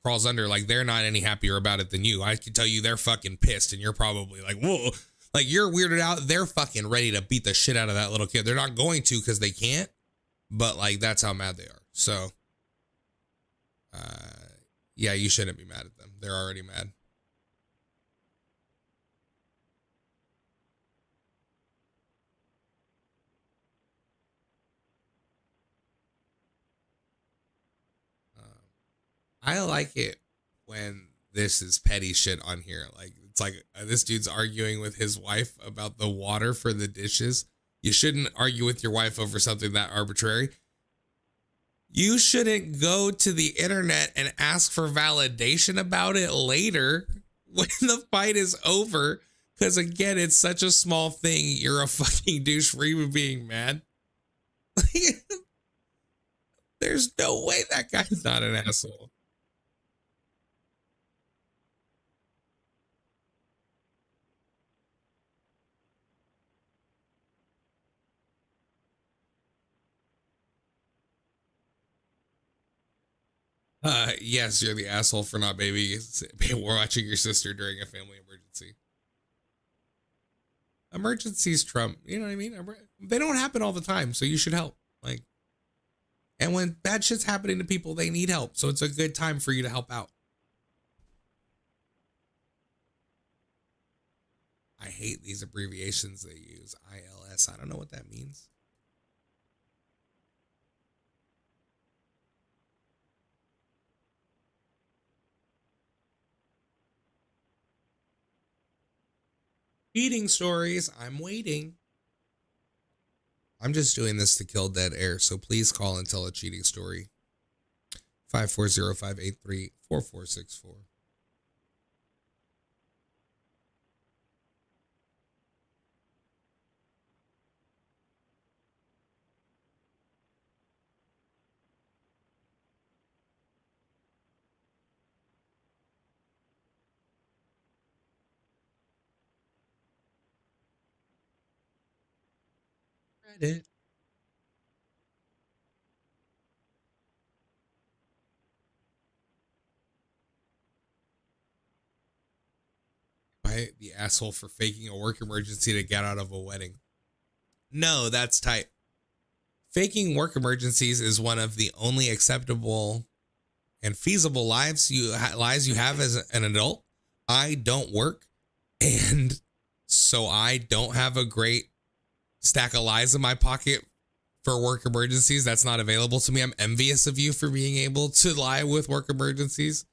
crawls under, like, they're not any happier about it than you. I can tell you they're fucking pissed and you're probably like, whoa, like you're weirded out. They're fucking ready to beat the shit out of that little kid. They're not going to because they can't, but like that's how mad they are. So yeah, you shouldn't be mad at them. They're already mad. I like it when this is petty shit on here. Like, it's like this dude's arguing with his wife about the water for the dishes. You shouldn't argue with your wife over something that arbitrary. You shouldn't go to the internet and ask for validation about it later when the fight is over. Because again, it's such a small thing. You're a fucking douche for even being mad. There's no way that guy's not an asshole. Yes, you're the asshole for not watching your sister during a family emergency. Emergencies trump, you know what I mean? They don't happen all the time, so you should help. Like, and when bad shit's happening to people, they need help. So it's a good time for you to help out. I hate these abbreviations they use. ILS. I don't know what that means. Cheating stories. I'm waiting. I'm just doing this to kill dead air, so please call and tell a cheating story. 540-583-4464. Reddit. The asshole for faking a work emergency to get out of a wedding. No, that's tight. Faking work emergencies is one of the only acceptable and feasible lies you have as an adult. I don't work, and so I don't have a great stack of lies in my pocket for work emergencies. That's not available to me. I'm envious of you for being able to lie with work emergencies.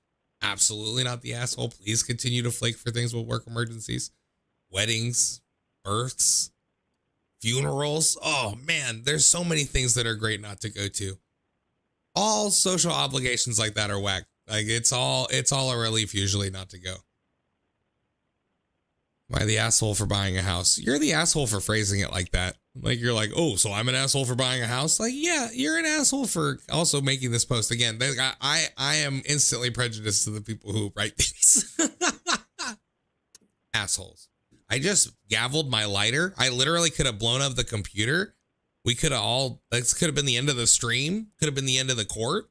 Absolutely not the asshole. Please continue to flake for things with work emergencies, weddings, births, funerals. Oh man, there's so many things that are great not to go to. All social obligations like that are whack. Like it's all a relief usually not to go. Am I the asshole for buying a house? You're the asshole for phrasing it like that. Like you're like, oh, so I'm an asshole for buying a house? Like, yeah, you're an asshole for also making this post. Again, I am instantly prejudiced to the people who write these. Assholes. I just gavelled my lighter. I literally could have blown up the computer. We could have all, this could have been the end of the stream. Could have been the end of the court.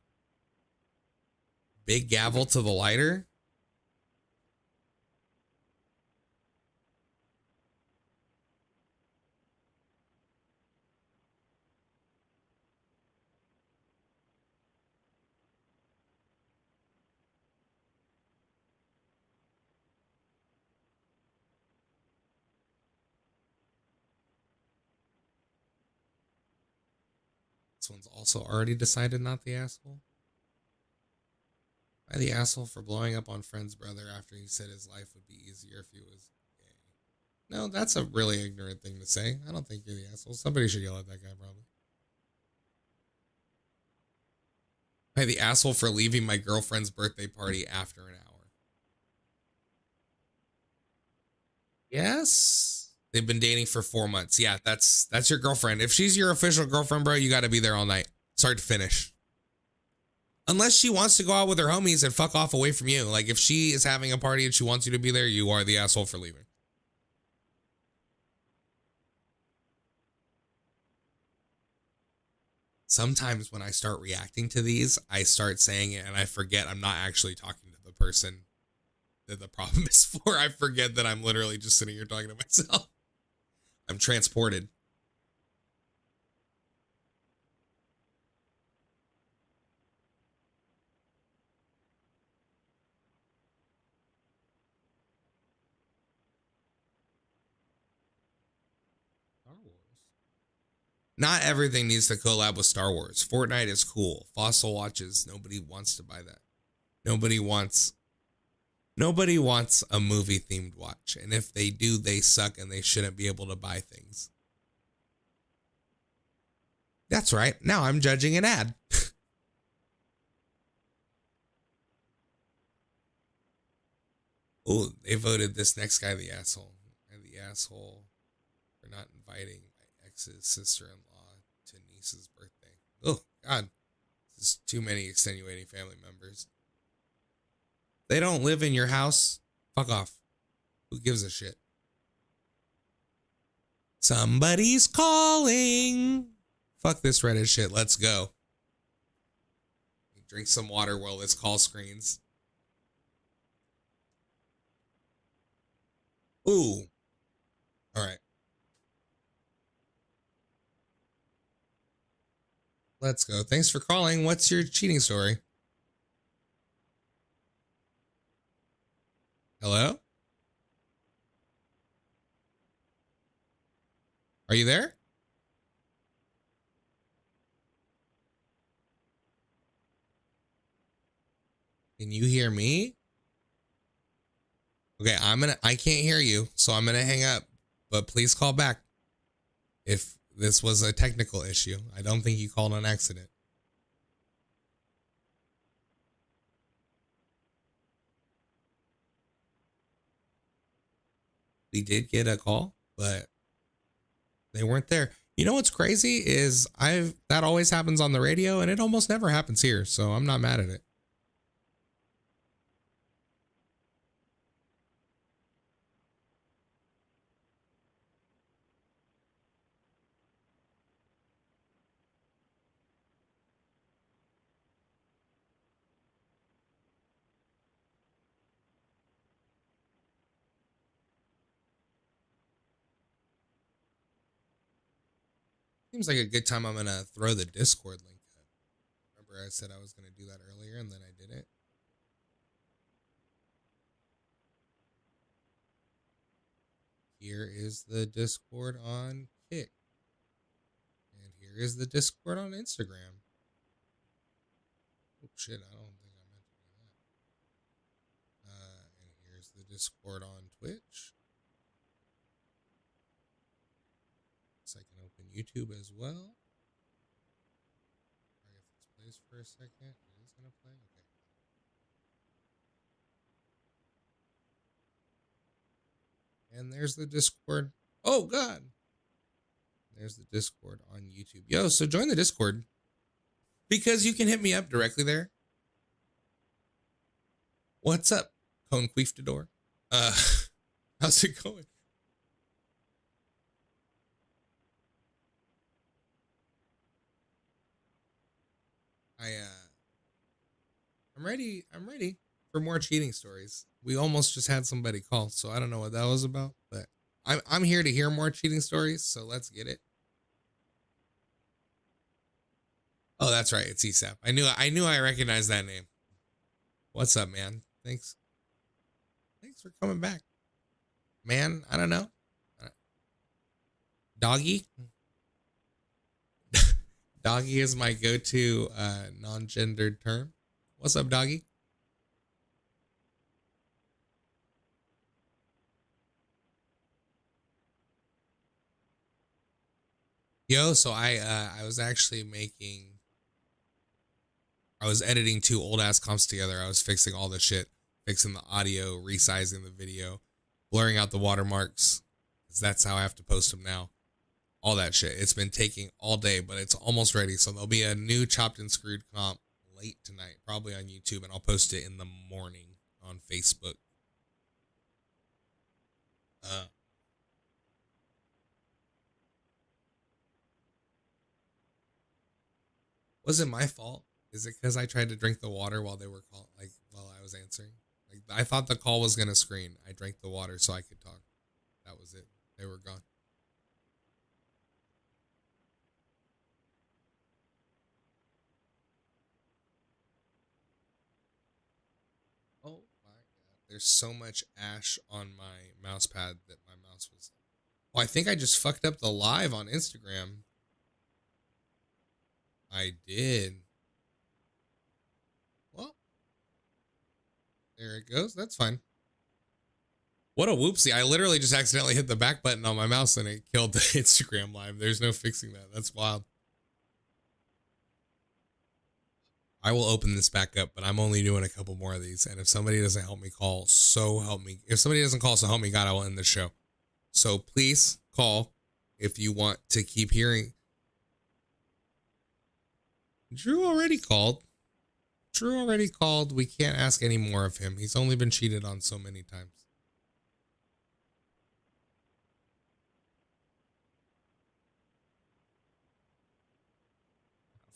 Big gavel to the lighter. This one's also already decided not the asshole. Am I the asshole for blowing up on friend's brother after he said his life would be easier if he was gay? No, that's a really ignorant thing to say. I don't think you're the asshole. Somebody should yell at that guy probably. Am I the asshole for leaving my girlfriend's birthday party after an hour? Yes. They've been dating for 4 months. Yeah, that's your girlfriend. If she's your official girlfriend, bro, you got to be there all night. Start to finish. Unless she wants to go out with her homies and fuck off away from you. Like if she is having a party and she wants you to be there, you are the asshole for leaving. Sometimes when I start reacting to these, I start saying it and I forget I'm not actually talking to the person that the problem is for. I forget that I'm literally just sitting here talking to myself. I'm transported. Star Wars. Not everything needs to collab with Star Wars. Fortnite is cool. Fossil watches. Nobody wants to buy that. Nobody wants a movie themed watch. And if they do, they suck and they shouldn't be able to buy things. That's right. Now I'm judging an ad. Oh, they voted this next guy the asshole. And the asshole for not inviting my ex's sister-in-law to niece's birthday. Oh, God. This is too many extenuating family members. They don't live in your house. Fuck off. Who gives a shit? Somebody's calling. Fuck this Reddit shit. Let's go. Drink some water while this call screens. Ooh. All right. Let's go. Thanks for calling. What's your cheating story? Hello? Are you there? Can you hear me? Okay, I can't hear you, so I'm gonna hang up, but please call back if this was a technical issue. I don't think you called on accident. We did get a call, but they weren't there. You know what's crazy is that always happens on the radio and it almost never happens here, so I'm not mad at it. Seems like a good time. I'm gonna throw the Discord link up. Remember I said I was gonna do that earlier and then I didn't. Here is the Discord on Kick. And here is the Discord on Instagram. Oh shit, I don't think I meant to do that. And here's the Discord on Twitch. Looks like YouTube as well. Sorry if this plays for a second. It is gonna play. Okay. And there's the Discord. Oh God. There's the Discord on YouTube. Yo, so join the Discord because you can hit me up directly there. What's up, Conquistador? How's it going? I'm ready. I'm ready for more cheating stories. We almost just had somebody call, so I don't know what that was about, but I'm here to hear more cheating stories, so let's get it. Oh, that's right. It's ESAP. I knew I recognized that name. What's up, man? Thanks for coming back. Man, I don't know. Doggy? Doggy is my go-to non-gendered term. What's up, Doggy? Yo, so I was actually I was editing 2 old ass comps together. I was fixing all the shit, fixing the audio, resizing the video, blurring out the watermarks, because that's how I have to post them now. All that shit. It's been taking all day, but it's almost ready. So there'll be a new Chopped and Screwed comp late tonight, probably on YouTube, and I'll post it in the morning on Facebook. Was it my fault? Is it because I tried to drink the water while they were while I was answering? Like, I thought the call was gonna screen. I drank the water so I could talk. That was it. They were gone. Oh my God. There's so much ash on my mouse pad that my mouse was. Well, I think I just fucked up the live on Instagram. I did. Well, there it goes. That's fine. What a whoopsie. I literally just accidentally hit the back button on my mouse and it killed the Instagram live. There's no fixing that. That's wild. I will open this back up, but I'm only doing a couple more of these. And if somebody doesn't help me call, so help me. If somebody doesn't call, so help me God, I will end the show. So please call if you want to keep hearing. Drew already called. We can't ask any more of him. He's only been cheated on so many times.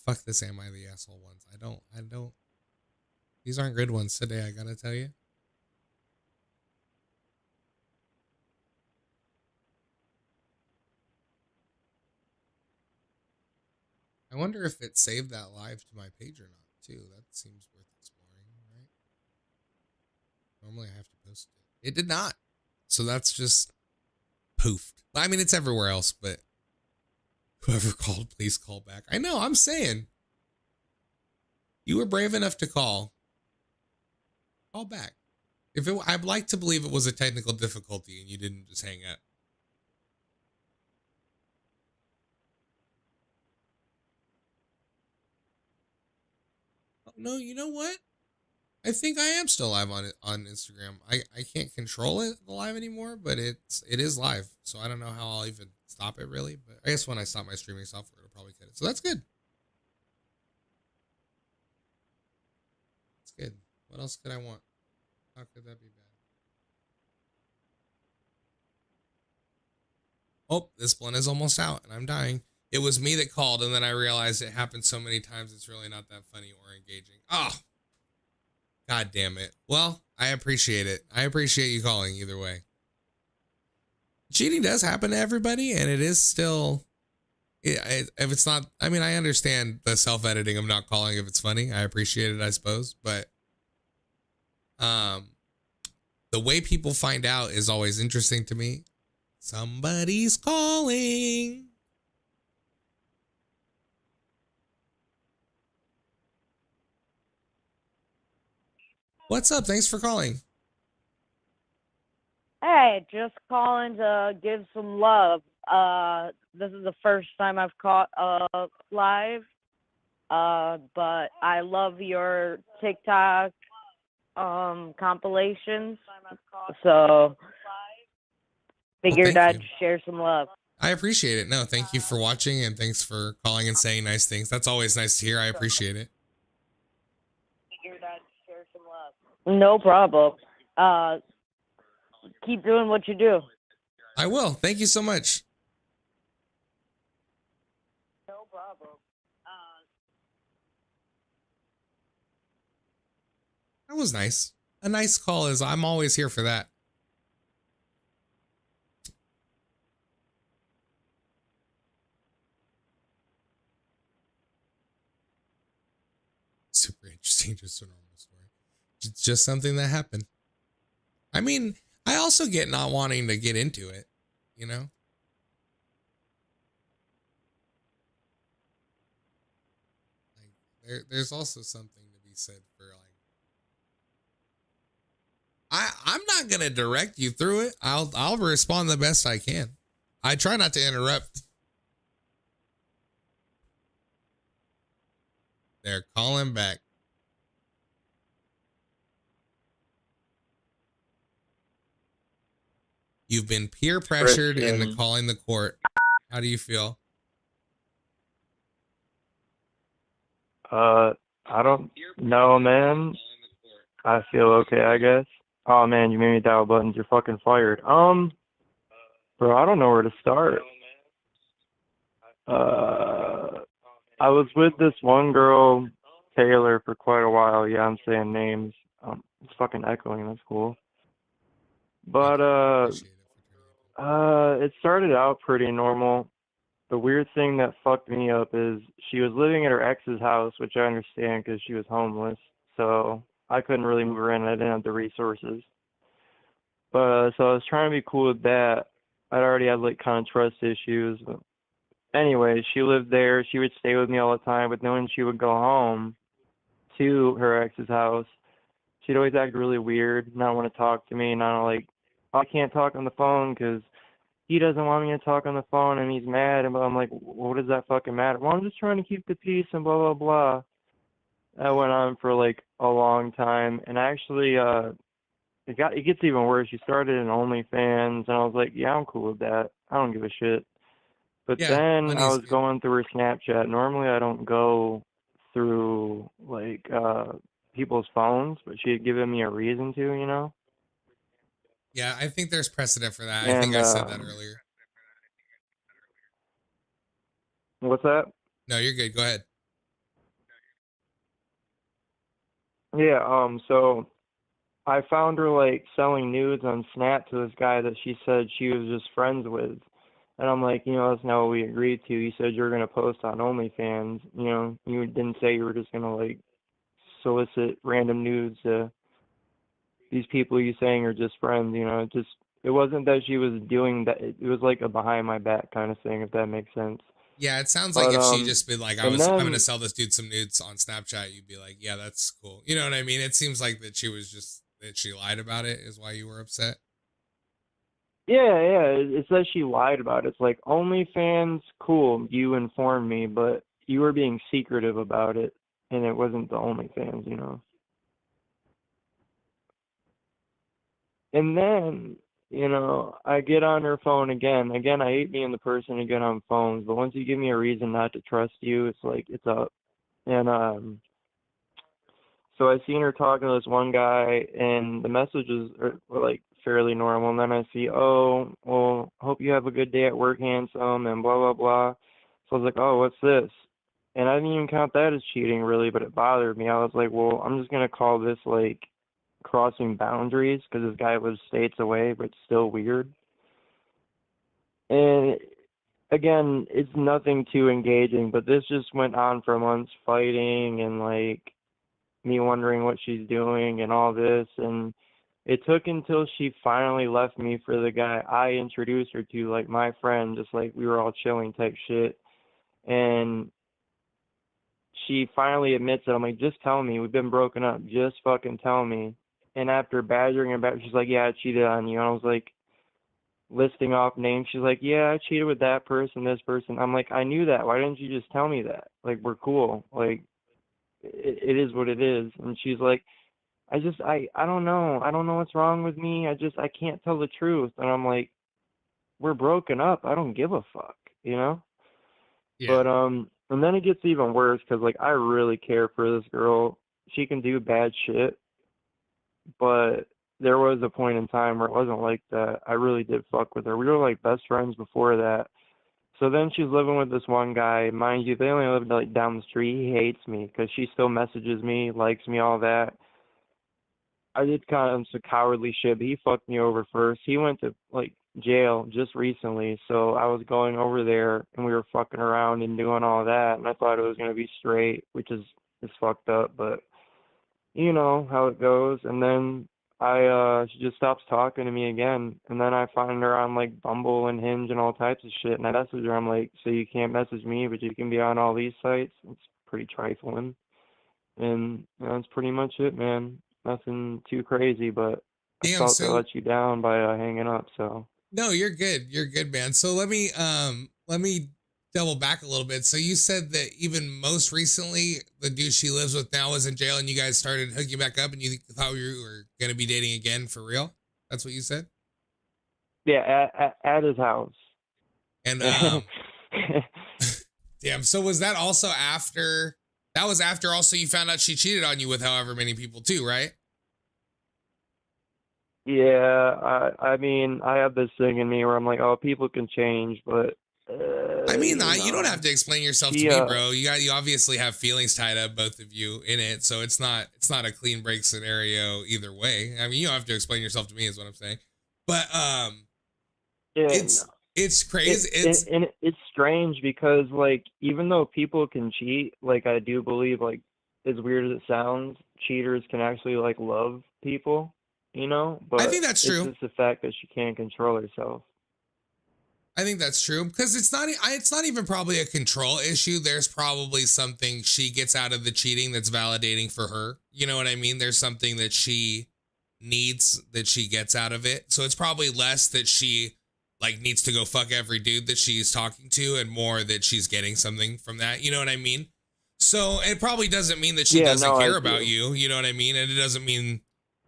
Fuck this Am I the Asshole ones. I don't. These aren't good ones today, I gotta tell you. I wonder if it saved that live to my page or not, too. That seems worth exploring, right? Normally I have to post it. It did not. So that's just poofed. I mean, it's everywhere else, but whoever called, please call back. I know, I'm saying. You were brave enough to call. Call back. I'd like to believe it was a technical difficulty and you didn't just hang up. Oh, no, you know what? I think I am still live on Instagram. I can't control it live anymore, but it is live. So I don't know how I'll even stop it really. But I guess when I stop my streaming software, it'll probably cut it. So that's good. That's good. What else could I want? How could that be bad? Oh, this blunt is almost out and I'm dying. It was me that called and then I realized it happened so many times it's really not that funny or engaging. Oh, God damn it. Well, I appreciate it. I appreciate you calling either way. Cheating does happen to everybody and it is still, if it's not, I mean, I understand the self-editing of not calling if it's funny. I appreciate it, I suppose, but the way people find out is always interesting to me. Somebody's calling. What's up? Thanks for calling. Hey, just calling to give some love. This is the first time I've caught live. But I love your TikTok compilations. So figured thank I'd you. share some love. I appreciate it. No, thank you for watching and thanks for calling and saying nice things. That's always nice to hear. I appreciate it. No problem. Keep doing what you do. I will. Thank you so much. No problem. That was nice. A nice call is I'm always here for that. Super interesting, just a normal story. Just something that happened. I mean, I also get not wanting to get into it, you know? Like there's also something to be said for like I'm not gonna direct you through it. I'll respond the best I can. I try not to interrupt. They're calling back. You've been peer pressured into calling the court. How do you feel? I don't know, man. I feel okay, I guess. Oh man, you made me dial buttons. You're fucking fired. Bro, I don't know where to start. I was with this one girl, Taylor, for quite a while. Yeah, I'm saying names. It's fucking echoing. That's cool. But it started out pretty normal. The weird thing that fucked me up is she was living at her ex's house, which I understand because she was homeless. So I couldn't really move her in. I didn't have the resources. But so I was trying to be cool with that. I'd already had like kind of trust issues. But anyway, she lived there. She would stay with me all the time. But then when she would go home to her ex's house, she'd always act really weird, not want to talk to me, not like, I can't talk on the phone because he doesn't want me to talk on the phone and he's mad. And I'm like, what does that fucking matter? Well, I'm just trying to keep the peace and blah, blah, blah. That went on for like a long time. And actually, it gets even worse. She started an OnlyFans and I was like, yeah, I'm cool with that. I don't give a shit. But Yeah, then I money's was good. going through her Snapchat. Normally I don't go through like people's phones, but she had given me a reason to, you know? Yeah, I think there's precedent for that. I think And I said that earlier. what's that? No, you're good. Go ahead. Yeah, so I found her like selling nudes on Snap to this guy that she said she was just friends with. And I'm like, that's not what we agreed to. You said you were gonna post on OnlyFans, you didn't say you were just gonna like solicit random nudes to these people you saying are just friends, it wasn't that she was doing that. It was like a behind my back kind of thing, if that makes sense. Yeah, it sounds But like if she just been like, I'm and then gonna sell this dude some nudes on Snapchat, you'd be like, yeah, that's cool. You know what I mean? It seems like that she lied about it is why you were upset. yeah, it says she lied about it. It's like OnlyFans, cool, you informed me, but you were being secretive about it, and it wasn't the OnlyFans, And then, I get on her phone again. Again, I hate being the person to get on phones, but once you give me a reason not to trust you, it's like, it's up. And so I seen her talking to this one guy, and the messages were like fairly normal. And then I see, oh, well, hope you have a good day at work, handsome, and blah, blah, blah. So I was like, oh, what's this? And I didn't even count that as cheating, really, but it bothered me. I was like, well, I'm just going to call this, like, crossing boundaries, because this guy lives states away, but it's still weird. And again, it's nothing too engaging, but this just went on for months, fighting and, like, me wondering what she's doing and all this. And it took until she finally left me for the guy I introduced her to, like my friend, just like we were all chilling type shit. And she finally admits it. I'm like, just tell me, we've been broken up, just fucking tell me. And after badgering her back, she's like, yeah, I cheated on you. And I was like, listing off names. She's like, yeah, I cheated with that person, this person. I'm like, I knew that. Why didn't you just tell me that? Like, we're cool. Like, it is what it is. And she's like, I don't know. I don't know what's wrong with me. I can't tell the truth. And I'm like, we're broken up. I don't give a fuck, you know? Yeah. But, and then it gets even worse because, like, I really care for this girl. She can do bad shit, but there was a point in time where it wasn't like that. I really did fuck with her. We were, like, best friends before that. So then she's living with this one guy. Mind you, they only live, like, down the street. He hates me because she still messages me, likes me, all that. I did kind of some cowardly shit, but he fucked me over first. He went to, like, jail just recently, so I was going over there and we were fucking around and doing all that, and I thought it was gonna be straight, which is fucked up, but you know how it goes. And then she just stops talking to me again, and then I find her on like Bumble and Hinge and all types of shit, and I message her. I'm like, so you can't message me, but you can be on all these sites? It's pretty trifling, and that's pretty much it, man. Nothing too crazy, but I Damn, felt I so let you down by hanging up, so. no, you're good. You're good, man. So let me double back a little bit. So you said that even most recently, the dude she lives with now was in jail, and you guys started hooking back up, and you thought you were gonna be dating again for real? That's what you said? Yeah, at his house. And damn. So was that also after? That was after also you found out she cheated on you with however many people too, right? Yeah, I mean, I have this thing in me where I'm like, oh, people can change, but I mean, you you don't know, have to explain yourself to he, me, bro. You obviously have feelings tied up, both of you, in it. So it's not a clean break scenario either way. I mean, you don't have to explain yourself to me, is what I'm saying. But yeah, it's crazy. It's strange because like even though people can cheat, like I do believe, like as weird as it sounds, cheaters can actually like love people, you know. But I think that's true. It's just the fact that she can't control herself. I think that's true because it's not even probably a control issue. There's probably something she gets out of the cheating that's validating for her. You know what I mean? There's something that she needs that she gets out of it. So it's probably less that she like needs to go fuck every dude that she's talking to, and more that she's getting something from that. You know what I mean? So it probably doesn't mean that she doesn't care about you. You know what I mean? And it doesn't mean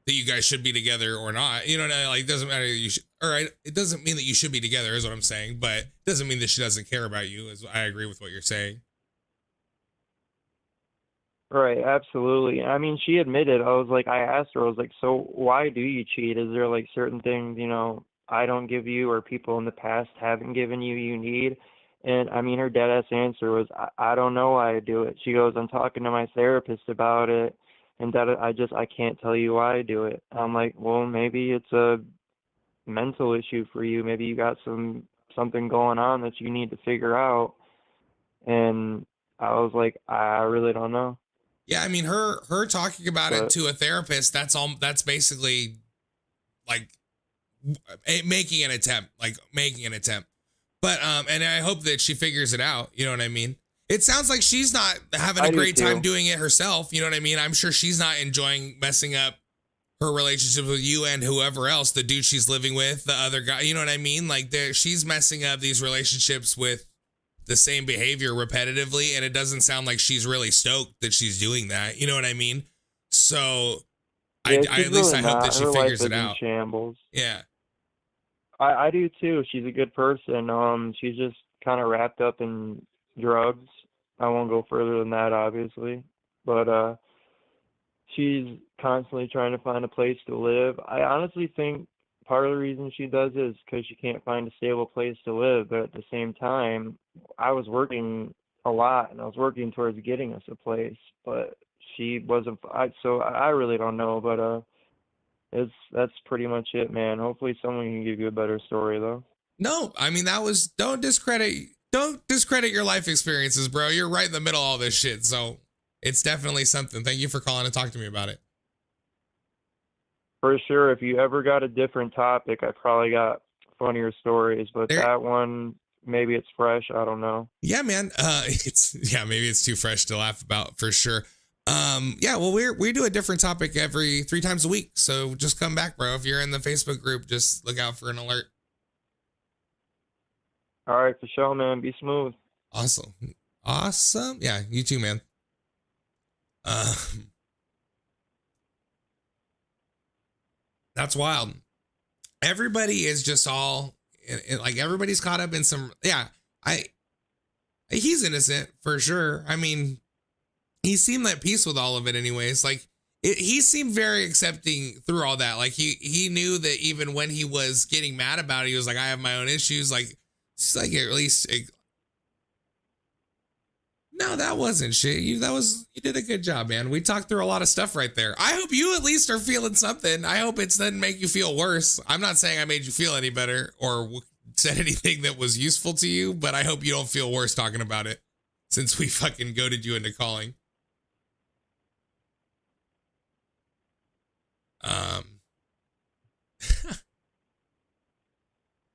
that you guys should be together or not. You know what I mean? Like, it doesn't matter. It doesn't mean that you should be together is what I'm saying, but it doesn't mean that she doesn't care about you. I agree with what you're saying. Right, absolutely. I mean, she admitted, I asked her, I was like, so why do you cheat? Is there like certain things, you know, I don't give you or people in the past haven't given you need? And I mean, her dead ass answer was, I don't know why I do it. She goes, I'm talking to my therapist about it, and that I can't tell you why I do it. I'm like, well, maybe it's a mental issue for you. Maybe you got something going on that you need to figure out. And I was like, I really don't know. Yeah, I mean, her talking about it to a therapist, that's basically like making an attempt. But and I hope that she figures it out. You know what I mean? It sounds like she's not having a great time doing it herself. You know what I mean? I'm sure she's not enjoying messing up her relationship with you and whoever else, the dude she's living with, the other guy. You know what I mean? Like she's messing up these relationships with the same behavior repetitively, and it doesn't sound like she's really stoked that she's doing that. You know what I mean? So yeah, I at least I hope that she figures it out. Shambles. Yeah. I do too. She's a good person. She's just kind of wrapped up in drugs. I won't go further than that, obviously. But she's constantly trying to find a place to live. I honestly think part of the reason she does it is because she can't find a stable place to live. But at the same time, I was working a lot, and I was working towards getting us a place. But she wasn't. So I really don't know. But that's pretty much it, man. Hopefully someone can give you a better story, though. No, I mean, don't discredit your life experiences, bro. You're right in the middle of all this shit. So it's definitely something. Thank you for calling and talking to me about it. For sure. If you ever got a different topic, I probably got funnier stories, but that one, maybe it's fresh. I don't know. Yeah, man. Maybe it's too fresh to laugh about for sure. Yeah, well, we do a different topic every 3 times a week. So just come back, bro. If you're in the Facebook group, just look out for an alert. All right, for sure, man. Be smooth. Awesome. Awesome. Yeah, you too, man. That's wild. Everybody is just all like everybody's caught up in some. Yeah, he's innocent for sure. I mean, he seemed at peace with all of it, anyways. Like he seemed very accepting through all that. Like he knew that even when he was getting mad about it, he was like, I have my own issues. Like it's like at least. No, that wasn't shit. You did a good job, man. We talked through a lot of stuff right there. I hope you at least are feeling something. I hope it doesn't make you feel worse. I'm not saying I made you feel any better or said anything that was useful to you, but I hope you don't feel worse talking about it since we fucking goaded you into calling.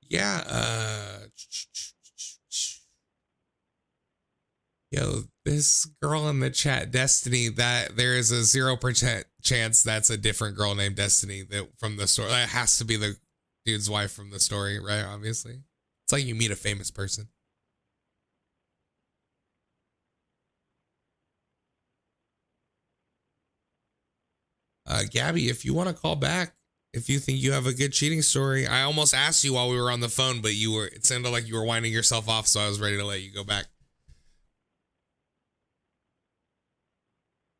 Yeah, yo, this girl in the chat, Destiny, that there is a 0% chance that's a different girl named Destiny that from the story. That has to be the dude's wife from the story, right? Obviously. It's like you meet a famous person. Gabby, if you want to call back, if you think you have a good cheating story, I almost asked you while we were on the phone, but it sounded like you were winding yourself off, so I was ready to let you go back.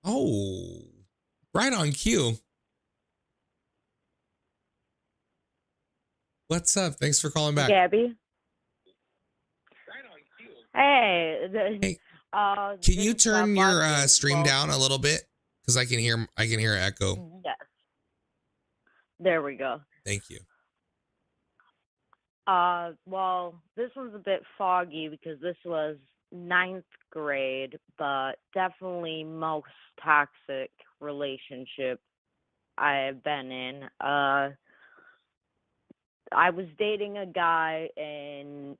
Oh, right on cue. What's up? Thanks for calling back. Gabby. Hey. Hey, can you turn your stream down a little bit? Because I can hear an echo. Yes. There we go. Thank you. Well, this one's a bit foggy because this was 9th grade, but definitely most toxic relationship I have been in. I was dating a guy and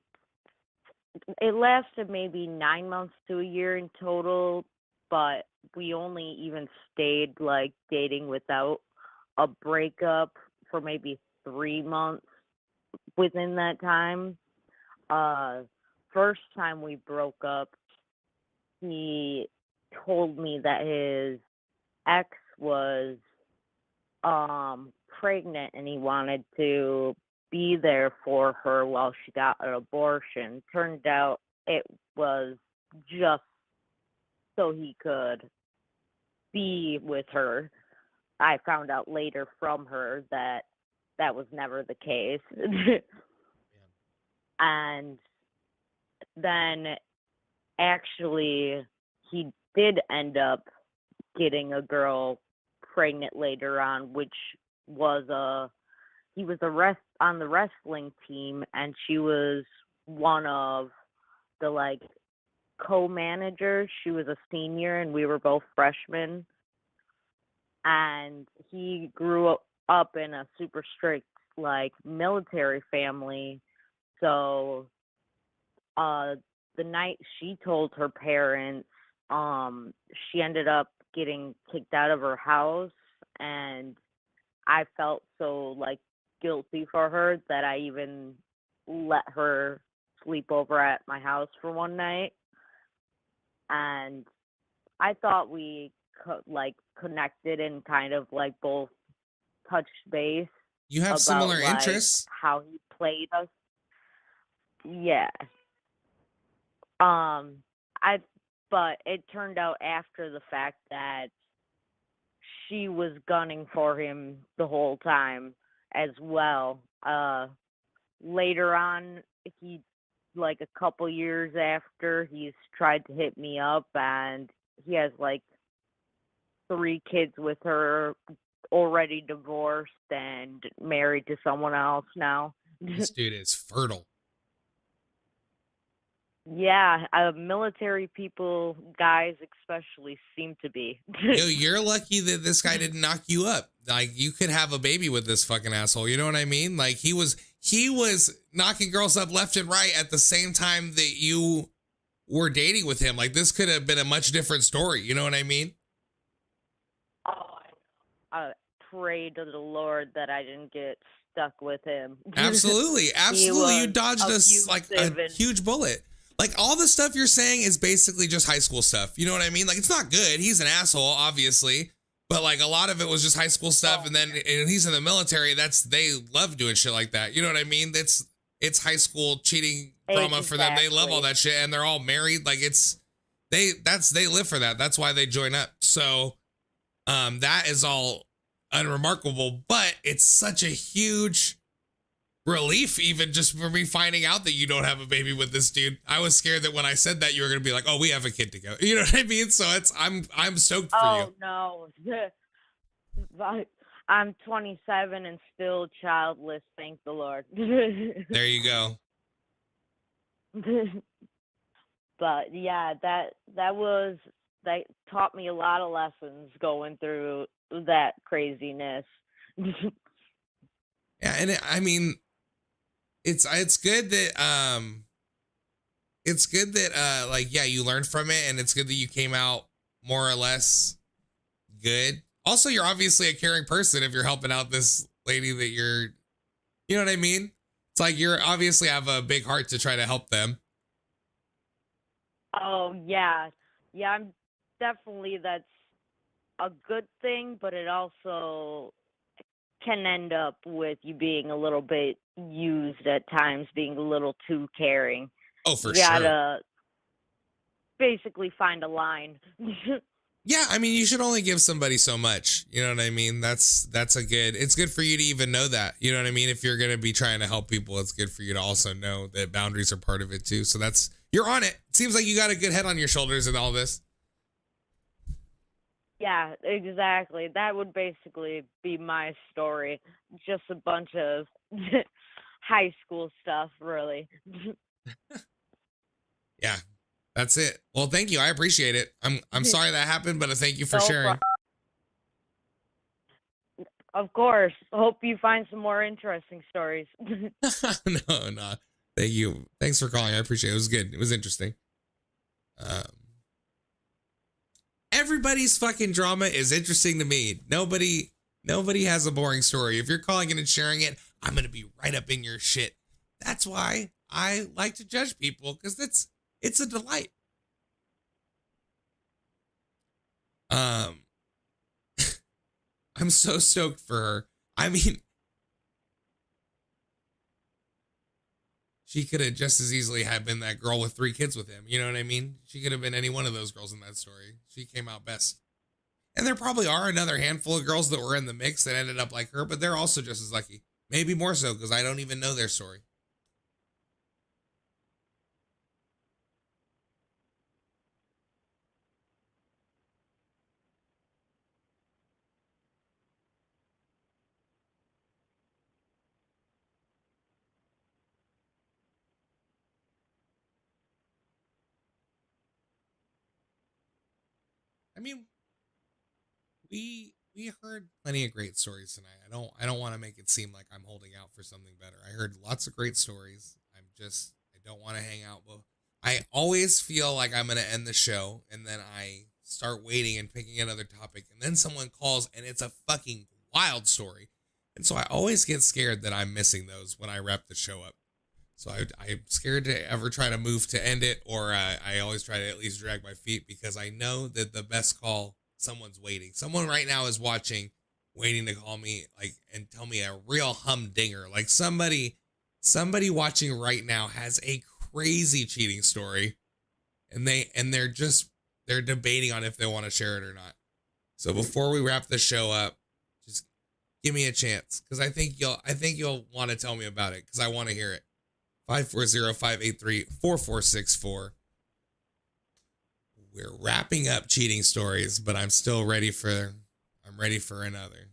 it lasted maybe 9 months to a year in total, but we only even stayed like dating without a breakup for maybe 3 months within that time. First time we broke up, he told me that his ex was pregnant and he wanted to be there for her while she got an abortion. Turned out it was just so he could be with her. I found out later from her that that was never the case. And then actually he did end up getting a girl pregnant later on, which was he was on the wrestling team, and she was one of the like co-managers. She was a senior and we were both freshmen. And he grew up in a super strict like military family. So the night she told her parents, she ended up getting kicked out of her house, and I felt so like guilty for her that I even let her sleep over at my house for one night. And I thought we connected and kind of like both touched base. You have similar interests? How he played us. Yeah. But it turned out after the fact that she was gunning for him the whole time as well. Later on, he like a couple years after, he's tried to hit me up, and he has like 3 kids with her, already divorced and married to someone else now. This dude is fertile. Yeah, military people, guys especially, seem to be. Yo, you're lucky that this guy didn't knock you up. Like, you could have a baby with this fucking asshole. You know what I mean? Like, he was knocking girls up left and right at the same time that you were dating with him. Like, this could have been a much different story. You know what I mean? Oh, pray to the Lord that I didn't get stuck with him. Absolutely. Absolutely. You was dodged us like abusive a and huge bullet. Like all the stuff you're saying is basically just high school stuff. You know what I mean? Like it's not good. He's an asshole, obviously. But like a lot of it was just high school stuff. And then and he's in the military. They love doing shit like that. You know what I mean? It's high school cheating drama for them. They love all that shit and they're all married. Like they live for that. That's why they join up. So that is all unremarkable, but it's such a huge relief even just for me finding out that you don't have a baby with this dude. I was scared that when I said that you were gonna be like, oh, we have a kid together. You know what I mean? So I'm stoked for you. Oh no. I'm 27 and still childless, thank the Lord. There you go. But yeah, that taught me a lot of lessons going through that craziness. Yeah, and I mean, it's good that like yeah, you learned from it, and it's good that you came out more or less good. Also, you're obviously a caring person if you're helping out this lady that you know what I mean? It's like you're obviously have a big heart to try to help them. Oh yeah. Yeah, I'm definitely, that's a good thing, but it also can end up with you being a little bit used at times, being a little too caring. Oh, for You sure. gotta basically find a line. Yeah, I mean, you should only give somebody so much. You know what I mean? It's good for you to even know that. You know what I mean? If you're going to be trying to help people, it's good for you to also know that boundaries are part of it too. So you're on it. Seems like you got a good head on your shoulders in all this. Yeah, exactly. That would basically be my story. Just a bunch of high school stuff, really. Yeah, that's it. Well, thank you. I appreciate it. I'm sorry that happened, but thank you for sharing. Of course. Hope you find some more interesting stories. No. Thank you. Thanks for calling. I appreciate it. It was good. It was interesting. Everybody's fucking drama is interesting to me. Nobody has a boring story. If you're calling in and sharing it, I'm going to be right up in your shit. That's why I like to judge people, because it's a delight. I'm so stoked for her. I mean, she could have just as easily had been that girl with 3 kids with him. You know what I mean? She could have been any one of those girls in that story. She came out best. And there probably are another handful of girls that were in the mix that ended up like her, but they're also just as lucky. Maybe more so, because I don't even know their story. I mean, we heard plenty of great stories tonight. I don't want to make it seem like I'm holding out for something better. I heard lots of great stories. I don't want to hang out. But I always feel like I'm going to end the show, and then I start waiting and picking another topic, and then someone calls and it's a fucking wild story. And so I always get scared that I'm missing those when I wrap the show up. So I'm scared to ever try to move to end it, or I always try to at least drag my feet, because I know that the best call, someone's waiting. Someone right now is watching, waiting to call me and tell me a real humdinger. Like somebody watching right now has a crazy cheating story, and they're debating on if they want to share it or not. So before we wrap the show up, just give me a chance, because I think you'll want to tell me about it, because I want to hear it. 540-583-4464. We're wrapping up cheating stories, but I'm ready for another.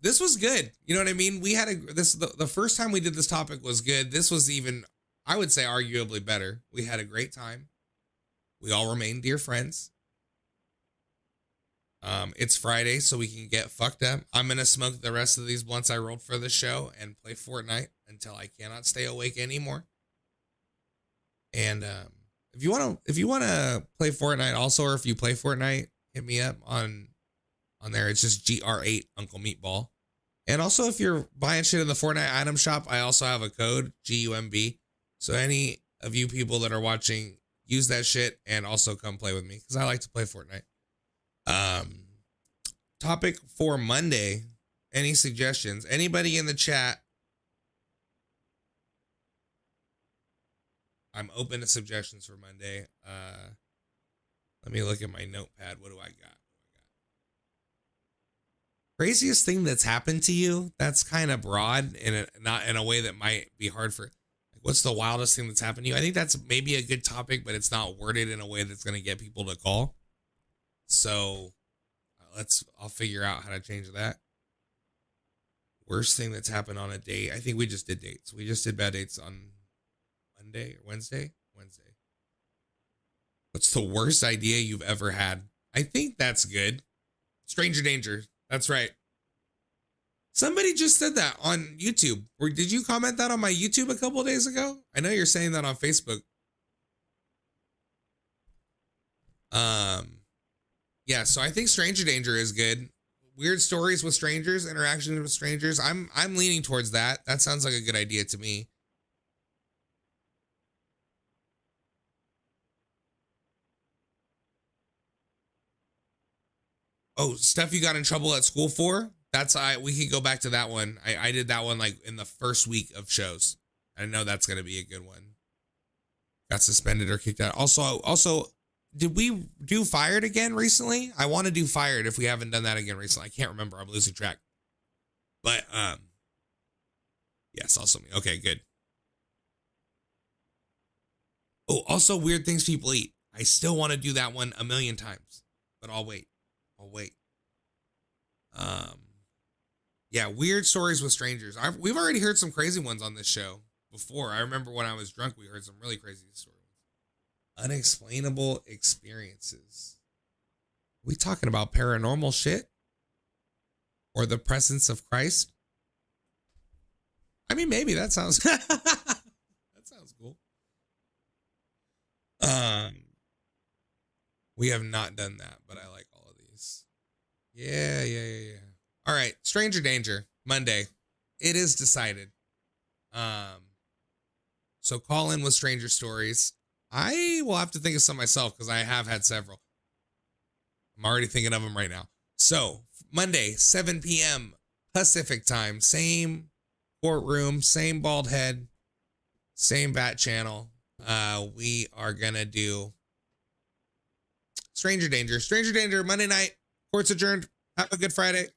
This was good. You know what I mean? We had the first time we did this topic was good. This was even, I would say, arguably better. We had a great time. We all remain dear friends. It's Friday, so we can get fucked up. I'm gonna smoke the rest of these blunts I rolled for the show and play Fortnite until I cannot stay awake anymore. And if you wanna play Fortnite also, or if you play Fortnite, hit me up on on there. It's just GR8 Uncle Meatball. And also, if you're buying shit in the Fortnite item shop, I also have a code, GUMB. So any of you people that are watching, use that shit and also come play with me because I like to play Fortnite. Topic for Monday. Any suggestions? Anybody in the chat? I'm open to suggestions for Monday. Let me look at my notepad. What do I got? Craziest thing that's happened to you? That's kind of broad and not in a way that might be hard for. Like, what's the wildest thing that's happened to you? I think that's maybe a good topic, but it's not worded in a way that's going to get people to call. So I'll figure out how to change that. Worst thing that's happened on a date. I think we just did dates. We just did bad dates on Monday or Wednesday. What's the worst idea you've ever had? I think that's good. Stranger danger. That's right. Somebody just said that on YouTube. Or did you comment that on my YouTube a couple of days ago? I know you're saying that on Facebook. Yeah, so I think stranger danger is good. Weird stories with strangers, interactions with strangers. I'm leaning towards that. That sounds like a good idea to me. Oh, stuff you got in trouble at school for? We could go back to that one. I did that one like in the first week of shows. I know that's gonna be a good one. Got suspended or kicked out. Also, did we do fired again recently? I want to do fired if we haven't done that again recently. I can't remember. I'm losing track. But yes, also me. Okay, good. Oh, also weird things people eat. I still want to do that one a million times, but I'll wait. Yeah, weird stories with strangers. We've already heard some crazy ones on this show before. I remember when I was drunk, we heard some really crazy stories. Unexplainable experiences. Are we talking about paranormal shit? Or the presence of Christ? I mean, maybe that sounds that sounds cool. We have not done that, but I like all of these. Yeah. All right, stranger danger, Monday. It is decided. So call in with stranger stories. I will have to think of some myself because I have had several. I'm already thinking of them right now. So Monday, 7 p.m. Pacific time, same courtroom, same bald head, same bat channel. We are gonna do stranger danger, Monday night. Court's adjourned. Have a good Friday.